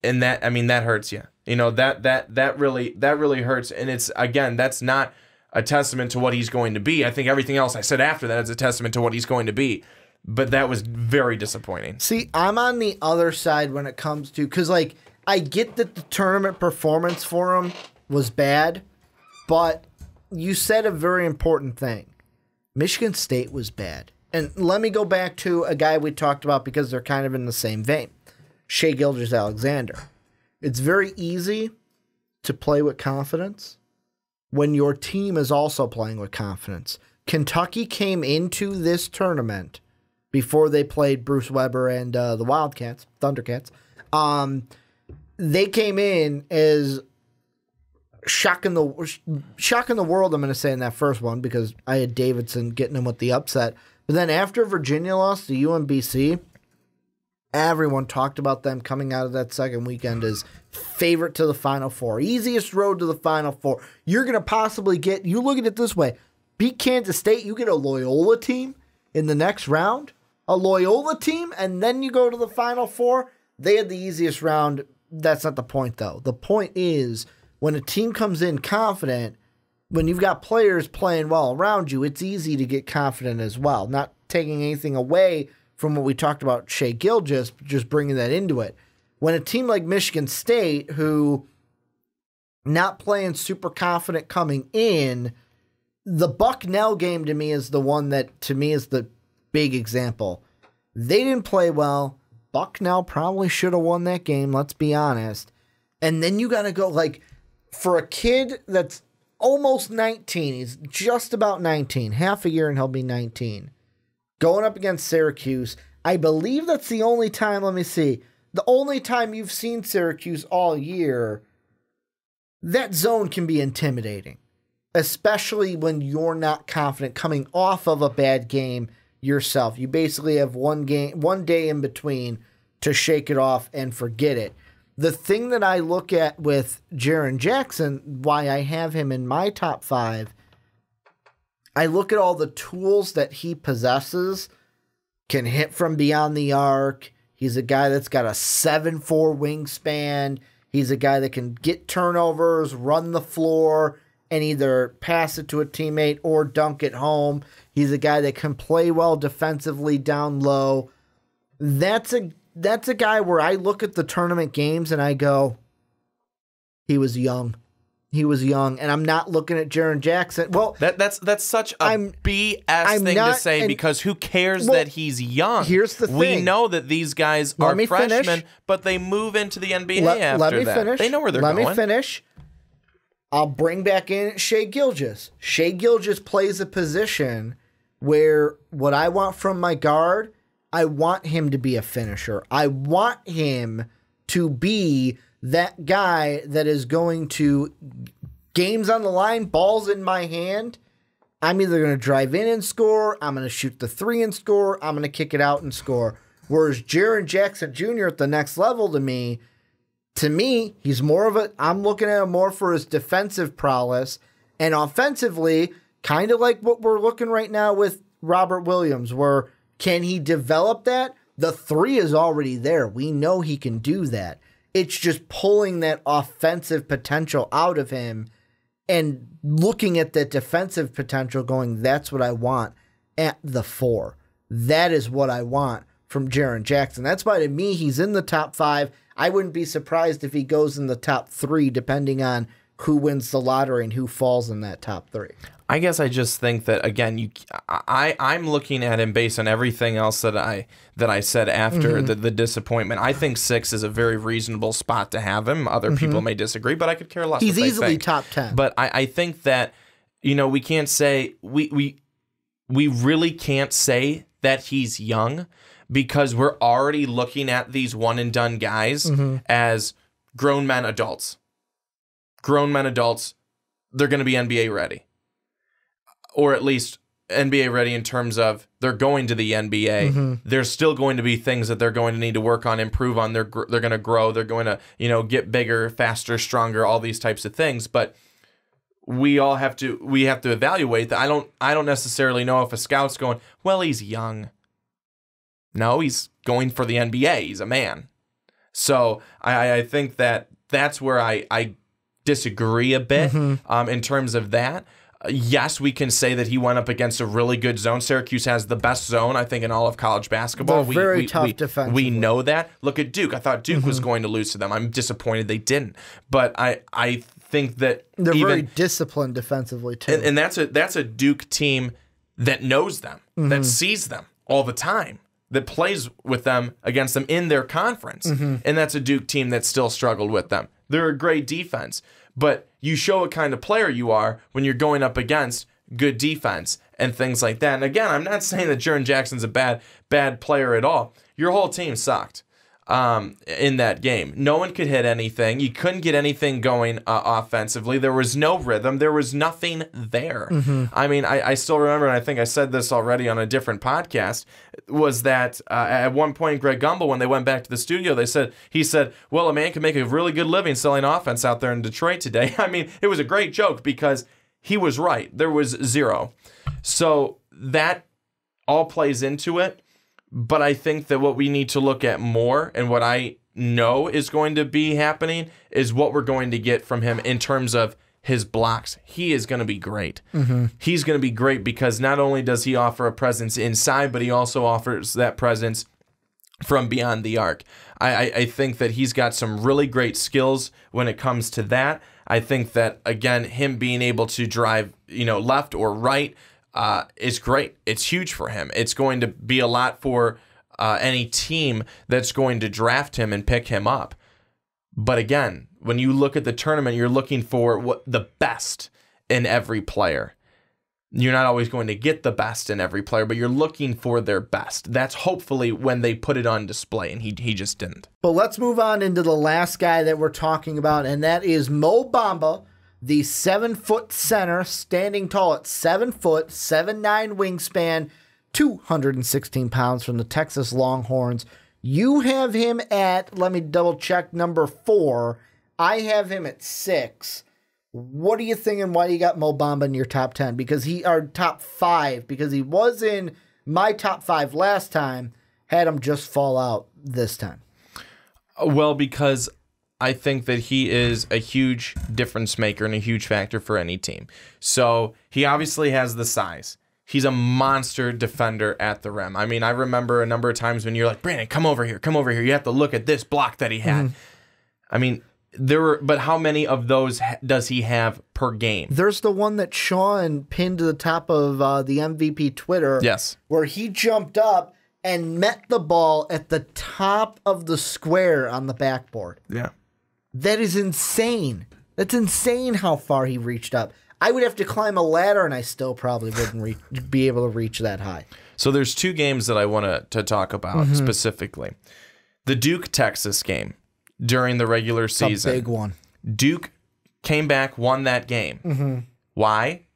and that hurts you. You know, that really hurts, and it's, again, that's not a testament to what he's going to be. I think everything else I said after that is a testament to what he's going to be. But that was very disappointing. See, I'm on the other side when it comes to, because, like, I get that the tournament performance for him was bad, but you said a very important thing. Michigan State was bad. And let me go back to a guy we talked about because they're kind of in the same vein. Shai Gilgeous-Alexander. It's very easy to play with confidence when your team is also playing with confidence. Kentucky came into this tournament before they played Bruce Weber and the Thundercats. They came in as shocking the world, I'm going to say, in that first one, because I had Davidson getting them with the upset. But then after Virginia lost to UMBC, everyone talked about them coming out of that second weekend as favorite to the Final Four. Easiest road to the Final Four. You're going to possibly get, you look at it this way, beat Kansas State, you get a Loyola team in the next round, a Loyola team, and then you go to the Final Four. They had the easiest round. That's not the point, though. The point is, when a team comes in confident, when you've got players playing well around you, it's easy to get confident as well. Not taking anything away from what we talked about Shai Gilgeous, just bringing that into it. When a team like Michigan State, who not playing super confident coming in, the Bucknell game to me is the one that, to me, is the big example. They didn't play well. Bucknell probably should have won that game, let's be honest. And then you got to go, like, for a kid that's almost 19, he's just about 19, half a year and he'll be 19. going up against Syracuse. I believe that's the only time, let me see, the only time you've seen Syracuse all year. That zone can be intimidating, especially when you're not confident coming off of a bad game yourself. You basically have one day in between to shake it off and forget it. The thing that I look at with Jaren Jackson, why I have him in my top 5, I look at all the tools that he possesses. Can hit from beyond the arc. He's a guy that's got a 7'4" wingspan. He's a guy that can get turnovers, run the floor, and either pass it to a teammate or dunk it home. He's a guy that can play well defensively down low. That's a guy where I look at the tournament games and I go, he was young. He was young, and I'm not looking at Jaren Jackson. Well, that's such a BS thing to say, because who cares that he's young? Here's the thing. We know that these guys are freshmen, but they move into the NBA after let me that. Finish. They know where they're going. Let me finish. I'll bring back in Shai Gilgeous. Shai Gilgeous plays a position where what I want from my guard, I want him to be a finisher. I want him to be that guy that is going to, games on the line, balls in my hand, I'm either going to drive in and score, I'm going to shoot the 3 and score, I'm going to kick it out and score. Whereas Jaren Jackson Jr. at the next level to me, he's more of a, I'm looking at him more for his defensive prowess, and offensively, kind of like what we're looking right now with Robert Williams, where can he develop that? The 3 is already there. We know he can do that. It's just pulling that offensive potential out of him and looking at that defensive potential going, that's what I want at the 4. That is what I want from Jaren Jackson. That's why, to me, he's in the top 5. I wouldn't be surprised if he goes in the top 3, depending on who wins the lottery and who falls in that top 3. I guess I just think that, again, I'm looking at him based on everything else that I said after the disappointment. I think 6 is a very reasonable spot to have him. Other people may disagree, but I could care less. He's what they easily think. top 10. But I think that, we can't say we really can't say that he's young, because we're already looking at these one and done guys as grown men adults. Grown men adults, they're going to be NBA ready. Or at least NBA ready in terms of they're going to the NBA. There's still going to be things that they're going to need to work on, improve on. They're going to grow. They're going to, get bigger, faster, stronger, all these types of things. But we have to evaluate that. I don't necessarily know if a scout's going, well, he's young. No, he's going for the NBA. He's a man. So I think that's where I disagree a bit in terms of that. Yes, we can say that he went up against a really good zone. Syracuse has the best zone, I think, in all of college basketball. They're very tough defensively. We know that. Look at Duke. I thought Duke was going to lose to them. I'm disappointed they didn't. But I think that they're very disciplined defensively too. And that's a Duke team that knows them, that sees them all the time, that plays with them against them in their conference. And that's a Duke team that still struggled with them. They're a great defense. But you show what kind of player you are when you're going up against good defense and things like that. And again, I'm not saying that Jaren Jackson's a bad player at all. Your whole team sucked in that game. No one could hit anything. You couldn't get anything going offensively. There was no rhythm. There was nothing there. I mean, I still remember, and I think I said this already on a different podcast, was that at one point, Greg Gumbel, when they went back to the studio, he said, well, a man can make a really good living selling offense out there in Detroit today. I mean, it was a great joke because he was right. There was 0. So that all plays into it. But I think that what we need to look at more, and what I know is going to be happening, is what we're going to get from him in terms of his blocks. He is going to be great. He's going to be great because not only does he offer a presence inside, but he also offers that presence from beyond the arc. I think that he's got some really great skills when it comes to that. I think that, again, him being able to drive, left or right, is great. It's huge for him. It's going to be a lot for any team that's going to draft him and pick him up. But again, when you look at the tournament, you're looking for the best in every player. You're not always going to get the best in every player, but you're looking for their best. That's hopefully when they put it on display, and he just didn't. But let's move on into the last guy that we're talking about, and that is Mo Bamba, the 7-foot center, standing tall at 7 foot, 7'9" wingspan, 216 pounds from the Texas Longhorns. You have him at, let me double check, number 4. I have him at 6. What are you thinking? Why you got Mo Bamba in your top 10? Because top 5, because he was in my top 5 last time, had him just fall out this time. Well, because I think that he is a huge difference maker and a huge factor for any team. So he obviously has the size. He's a monster defender at the rim. I mean, I remember a number of times when you're like, Brandon, come over here. You have to look at this block that he had. Mm-hmm. I mean, but how many of those does he have per game? There's the one that Sean pinned to the top of the MVP Twitter. Yes. Where he jumped up and met the ball at the top of the square on the backboard. Yeah. That is insane. That's insane how far he reached up. I would have to climb a ladder, and I still probably wouldn't be able to reach that high. So there's 2 games that I want to talk about specifically. The Duke-Texas game. During the regular season. A big one. Duke came back, won that game. Mm-hmm. Why?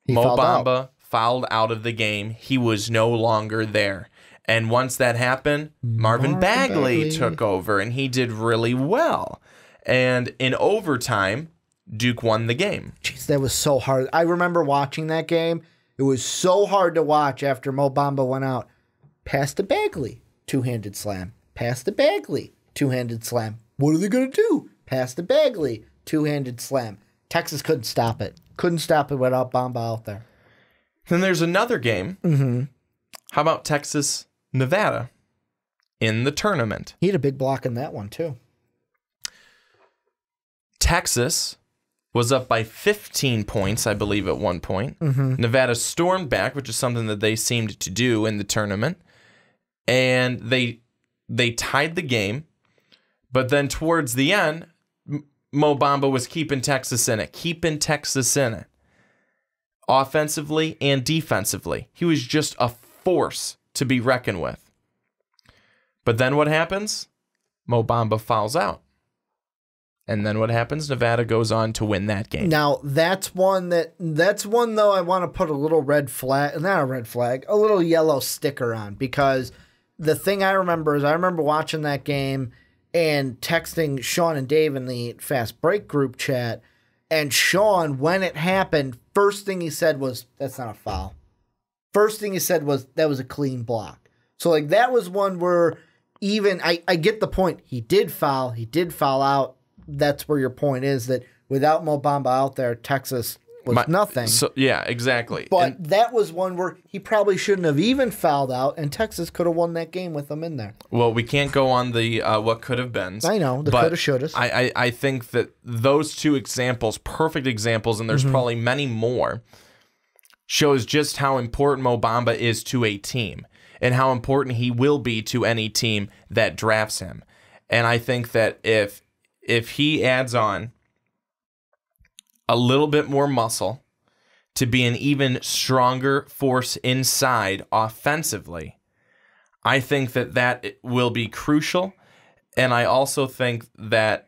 Mo Bamba fouled out of the game. He was no longer there. And once that happened, Marvin Bagley took over, and he did really well. And in overtime, Duke won the game. Jeez, that was so hard. I remember watching that game. It was so hard to watch after Mo Bamba went out. Pass to Bagley, two-handed slam. Pass to Bagley, two-handed slam. What are they going to do? Pass to Bagley, two-handed slam. Texas couldn't stop it. Couldn't stop it without Bamba out there. Then there's another game. Mm-hmm. How about Texas, Nevada in the tournament? He had a big block in that one, too. Texas was up by 15 points, I believe, at one point. Mm-hmm. Nevada stormed back, which is something that they seemed to do in the tournament. And they tied the game. But then towards the end, Mo Bamba was keeping Texas in it. Offensively and defensively. He was just a force to be reckoned with. But then what happens? Mo Bamba fouls out. And then what happens? Nevada goes on to win that game. Now, that's one though I want to put a little a little yellow sticker on, because the thing I remember is watching that game and texting Sean and Dave in the Fast Break group chat, and Sean, when it happened, first thing he said was, that's not a foul. First thing he said was, that was a clean block. So, like, that was one where even, I get the point. He did foul out. That's where your point is, that without Mo Bamba out there, Texas was nothing. So yeah, exactly. But that was one where he probably shouldn't have even fouled out, and Texas could have won that game with him in there. Well, we can't go on the what could have been. I know, the could have, should have. I think that those 2 examples, perfect examples, and there's probably many more, shows just how important Mo Bamba is to a team and how important he will be to any team that drafts him. And I think that if he adds on a little bit more muscle to be an even stronger force inside offensively, I think that will be crucial. And I also think that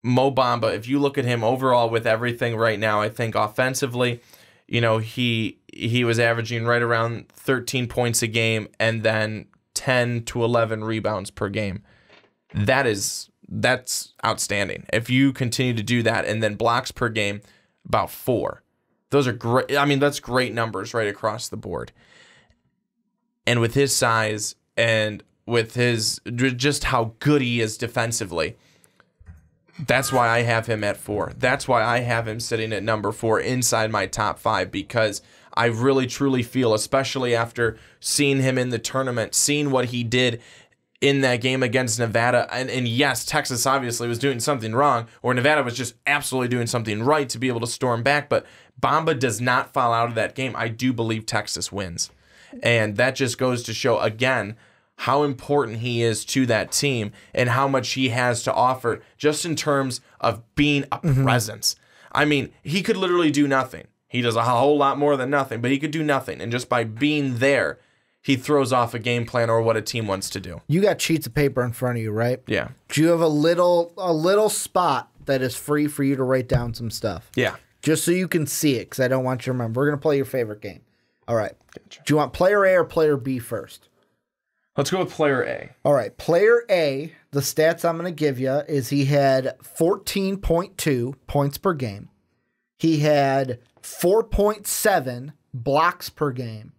Mo Bamba, if you look at him overall with everything right now, I think offensively, he was averaging right around 13 points a game and then 10 to 11 rebounds per game. That's outstanding. If you continue to do that, and then blocks per game, about 4. Those are great. I mean, that's great numbers right across the board. And with his size and with his just how good he is defensively, that's why I have him at 4. That's why I have him sitting at number 4 inside my top 5, because I really truly feel, especially after seeing him in the tournament, seeing what he did in that game against Nevada, and yes, Texas obviously was doing something wrong, or Nevada was just absolutely doing something right to be able to storm back, but Bamba does not fall out of that game. I do believe Texas wins. And that just goes to show, again, how important he is to that team and how much he has to offer just in terms of being a presence. I mean, he could literally do nothing. He does a whole lot more than nothing, but he could do nothing. And just by being there, he throws off a game plan or what a team wants to do. You got sheets of paper in front of you, right? Yeah. Do you have a little spot that is free for you to write down some stuff? Yeah. Just so you can see it, because I don't want you to remember. We're going to play your favorite game. All right. Gotcha. Do you want player A or player B first? Let's go with player A. All right. Player A, the stats I'm going to give you is he had 14.2 points per game. He had 4.7 blocks per game.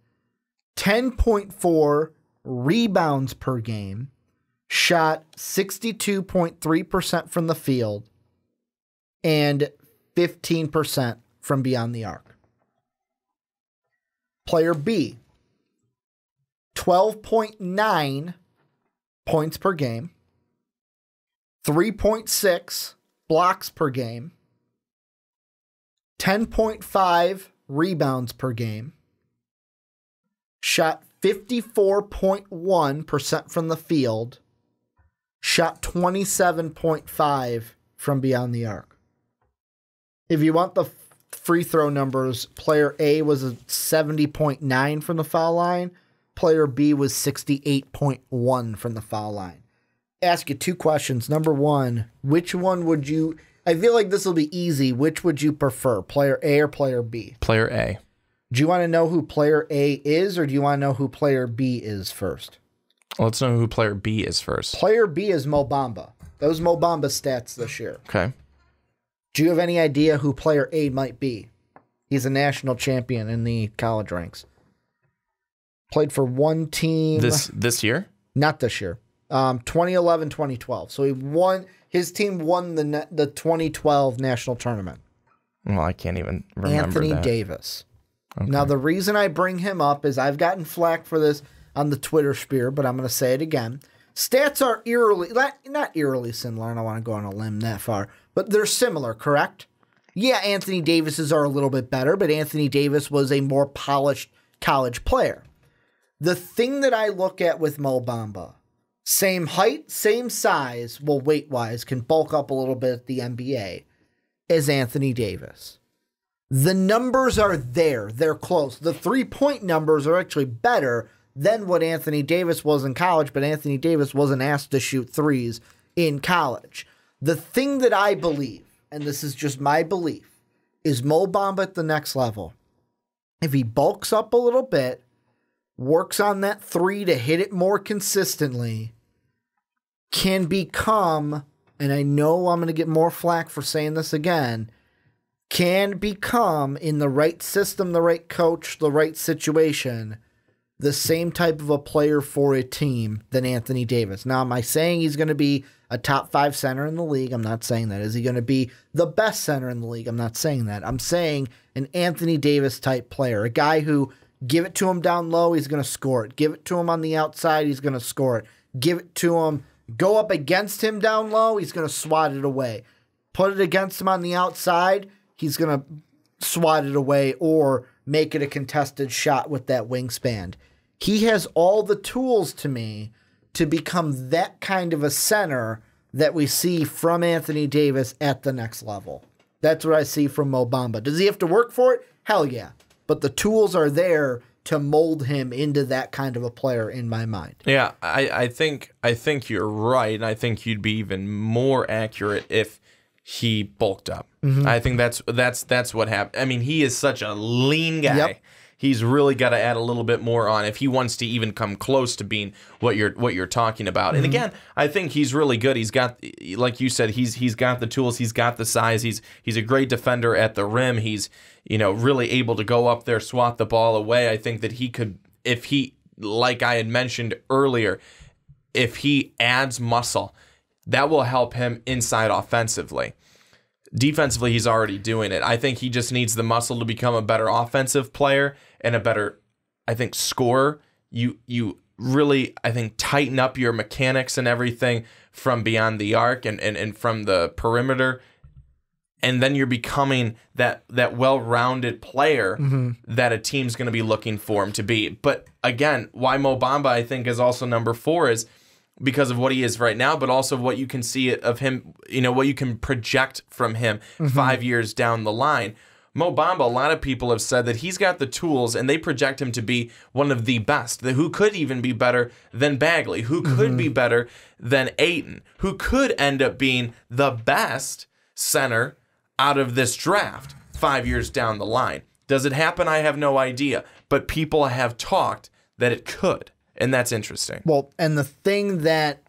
10.4 rebounds per game, shot 62.3% from the field, and 15% from beyond the arc. Player B, 12.9 points per game, 3.6 blocks per game, 10.5 rebounds per game, shot 54.1% from the field, shot 27.5 from beyond the arc. If you want the free throw numbers, player A was a 70.9 from the foul line. Player B was 68.1 from the foul line. Ask you two questions. Number one, which one would you... I feel like this will be easy. Which would you prefer, player A or player B? Player A. Do you want to know who player A is, or do you want to know who player B is first? Let's know who player B is first. Player B is Mo Bamba. Those Mo Bamba stats this year. Okay. Do you have any idea who player A might be? He's a national champion in the college ranks. Played for one team. This year? Not this year. 2011, 2012. So he won. His team won the 2012 national tournament. Well, I can't even remember Anthony that. Davis. Okay. Now, the reason I bring him up is I've gotten flack for this on the Twitter sphere, but I'm going to say it again. Stats are not eerily similar. I don't want to go on a limb that far, but they're similar, correct? Yeah, Anthony Davis's are a little bit better, but Anthony Davis was a more polished college player. The thing that I look at with Mo Bamba, same height, same size, well, weight-wise, can bulk up a little bit at the NBA, as Anthony Davis. The numbers are there. They're close. The three-point numbers are actually better than what Anthony Davis was in college, but Anthony Davis wasn't asked to shoot threes in college. The thing that I believe, and this is just my belief, is Mo Bamba at the next level. If he bulks up a little bit, works on that three to hit it more consistently, can become, and I know I'm going to get more flack for saying this again, can become, in the right system, the right coach, the right situation, the same type of a player for a team than Anthony Davis. Now, am I saying he's going to be a top 5 center in the league? I'm not saying that. Is he going to be the best center in the league? I'm not saying that. I'm saying an Anthony Davis type player, a guy who give it to him down low, he's going to score it. Give it to him on the outside, he's going to score it. Give it to him, go up against him down low, he's going to swat it away. Put it against him on the outside, he's going to swat it away or make it a contested shot with that wingspan. He has all the tools to me to become that kind of a center that we see from Anthony Davis at the next level. That's what I see from Mo Bamba. Does he have to work for it? Hell yeah. But the tools are there to mold him into that kind of a player in my mind. Yeah, I think you're right, and I think you'd be even more accurate if he bulked up. Mm-hmm. I think that's what happened. I mean, he is such a lean guy. Yep. He's really got to add a little bit more on if he wants to even come close to being what you're talking about. Mm-hmm. And again, I think he's really good. He's got, like you said, he's got the tools. He's got the size. He's a great defender at the rim. He's really able to go up there, swat the ball away. I think that he could, if he, like I had mentioned earlier, if he adds muscle, that will help him inside offensively. Defensively, he's already doing it. I think he just needs the muscle to become a better offensive player and a better, I think, scorer. You really, I think, tighten up your mechanics and everything from beyond the arc and from the perimeter. And then you're becoming that well-rounded player that a team's going to be looking for him to be. But again, why Mo Bamba, I think, is also number 4 is because of what he is right now, but also what you can see of him, what you can project from him 5 years down the line. Mo Bamba, a lot of people have said that he's got the tools, and they project him to be one of the best, who could even be better than Bagley, who could be better than Ayton, who could end up being the best center out of this draft 5 years down the line. Does it happen? I have no idea. But people have talked that it could, and that's interesting. Well, and the thing that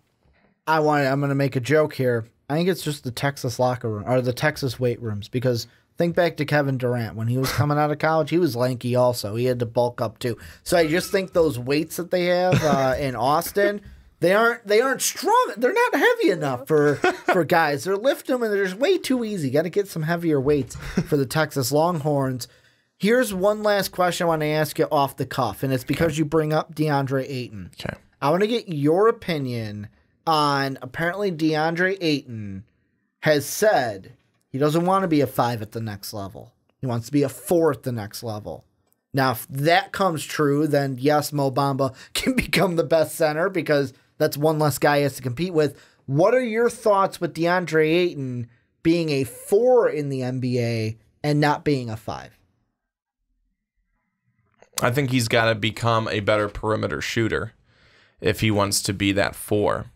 I'm going to make a joke here. I think it's just the Texas locker room or the Texas weight rooms, because think back to Kevin Durant. When he was coming out of college, he was lanky also. He had to bulk up too. So I just think those weights that they have in Austin, they aren't strong. They're not heavy enough for guys. They're lifting them, and they're just way too easy. Got to get some heavier weights for the Texas Longhorns. Here's one last question I want to ask you off the cuff, and it's because you bring up DeAndre Ayton. Okay. I want to get your opinion on, apparently DeAndre Ayton has said he doesn't want to be a 5 at the next level. He wants to be a 4 at the next level. Now, if that comes true, then yes, Mo Bamba can become the best center, because that's one less guy he has to compete with. What are your thoughts with DeAndre Ayton being a 4 in the NBA and not being a 5? I think he's got to become a better perimeter shooter if he wants to be that 4.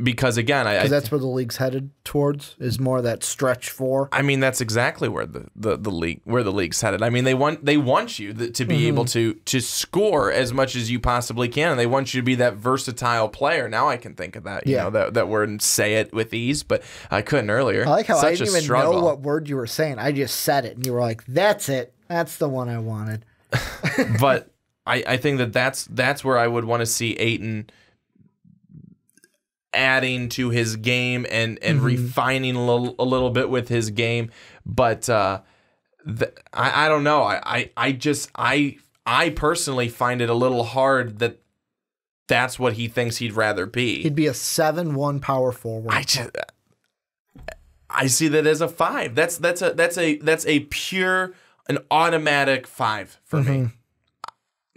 Because again, that's where the league's headed towards, is more that stretch 4. I mean, that's exactly where the league's headed. I mean, they want you to be able to score as much as you possibly can, and they want you to be that versatile player. Now I can think of that, you know, that word and say it with ease, but I couldn't earlier. I like how I didn't even struggle. know what word you were saying. I just said it, and you were like, "That's it. That's the one I wanted." But I think that's where I would want to see Ayton adding to his game and refining a little bit with his game. But I don't know. I personally find it a little hard that that's what he thinks he'd rather be. He'd be a 7-1 power forward. I see that as a 5. That's a pure, an automatic 5 for me.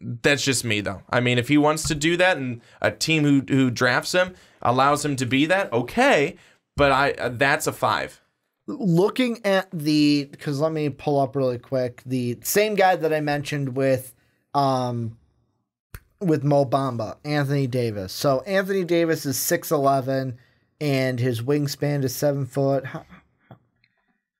That's just me, though. I mean, if he wants to do that and a team who drafts him allows him to be that, okay, but that's a 5. Looking at because let me pull up really quick, the same guy that I mentioned with Mo Bamba, Anthony Davis. So Anthony Davis is 6'11", and his wingspan is 7 foot. How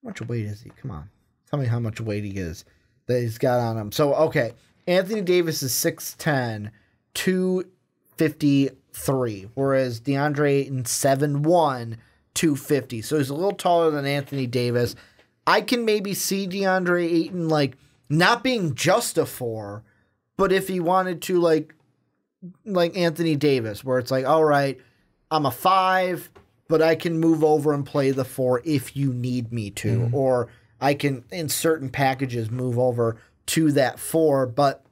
much weight is he? Come on. Tell me how much weight he is that he's got on him. So, okay, Anthony Davis is 6'10", 253, whereas DeAndre Ayton 7'1", 250. So he's a little taller than Anthony Davis. I can maybe see DeAndre Ayton like not being just a 4, but if he wanted to like Anthony Davis, where it's like, all right, I'm a 5, but I can move over and play the 4 if you need me to, or I can in certain packages move over to that 4. But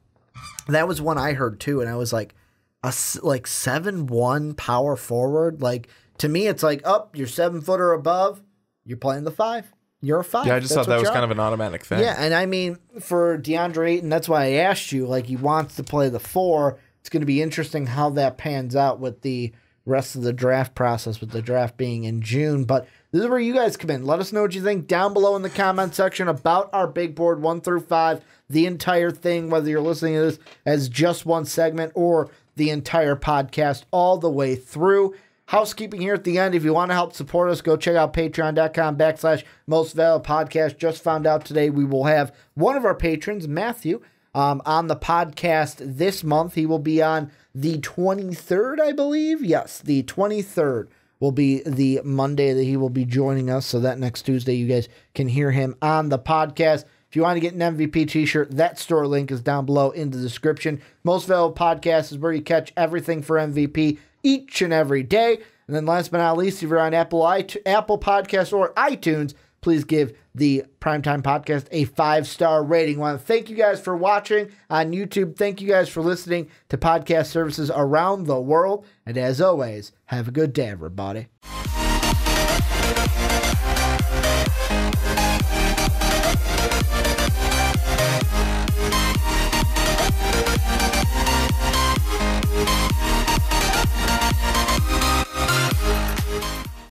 that was one I heard too, and I was like, a 7'1" power forward, like. To me, it's like, you're 7 foot or above, you're playing the 5. You're a 5. Yeah, I just thought that was kind of an automatic thing. Yeah, and I mean, for DeAndre Ayton, that's why I asked you, like, he wants to play the 4. It's going to be interesting how that pans out with the rest of the draft process, with the draft being in June. But this is where you guys come in. Let us know what you think down below in the comment section about our big board 1 through 5, the entire thing, whether you're listening to this as just one segment or the entire podcast all the way through. Housekeeping here at the end. If you want to help support us, go check out patreon.com/mostvaluablepodcast. Just found out today we will have one of our patrons, Matthew, on the podcast this month. He will be on the 23rd, I believe. Yes, the 23rd will be the Monday that he will be joining us. So that next Tuesday, you guys can hear him on the podcast. If you want to get an MVP t-shirt, that store link is down below in the description. Most Valuable Podcast is where you catch everything for MVP each and every day. And then last but not least, if you're on Apple Podcasts or iTunes, please give the Primetime Podcast a 5-star rating. I want to thank you guys for watching on YouTube. Thank you guys for listening to podcast services around the world. And as always, have a good day, everybody.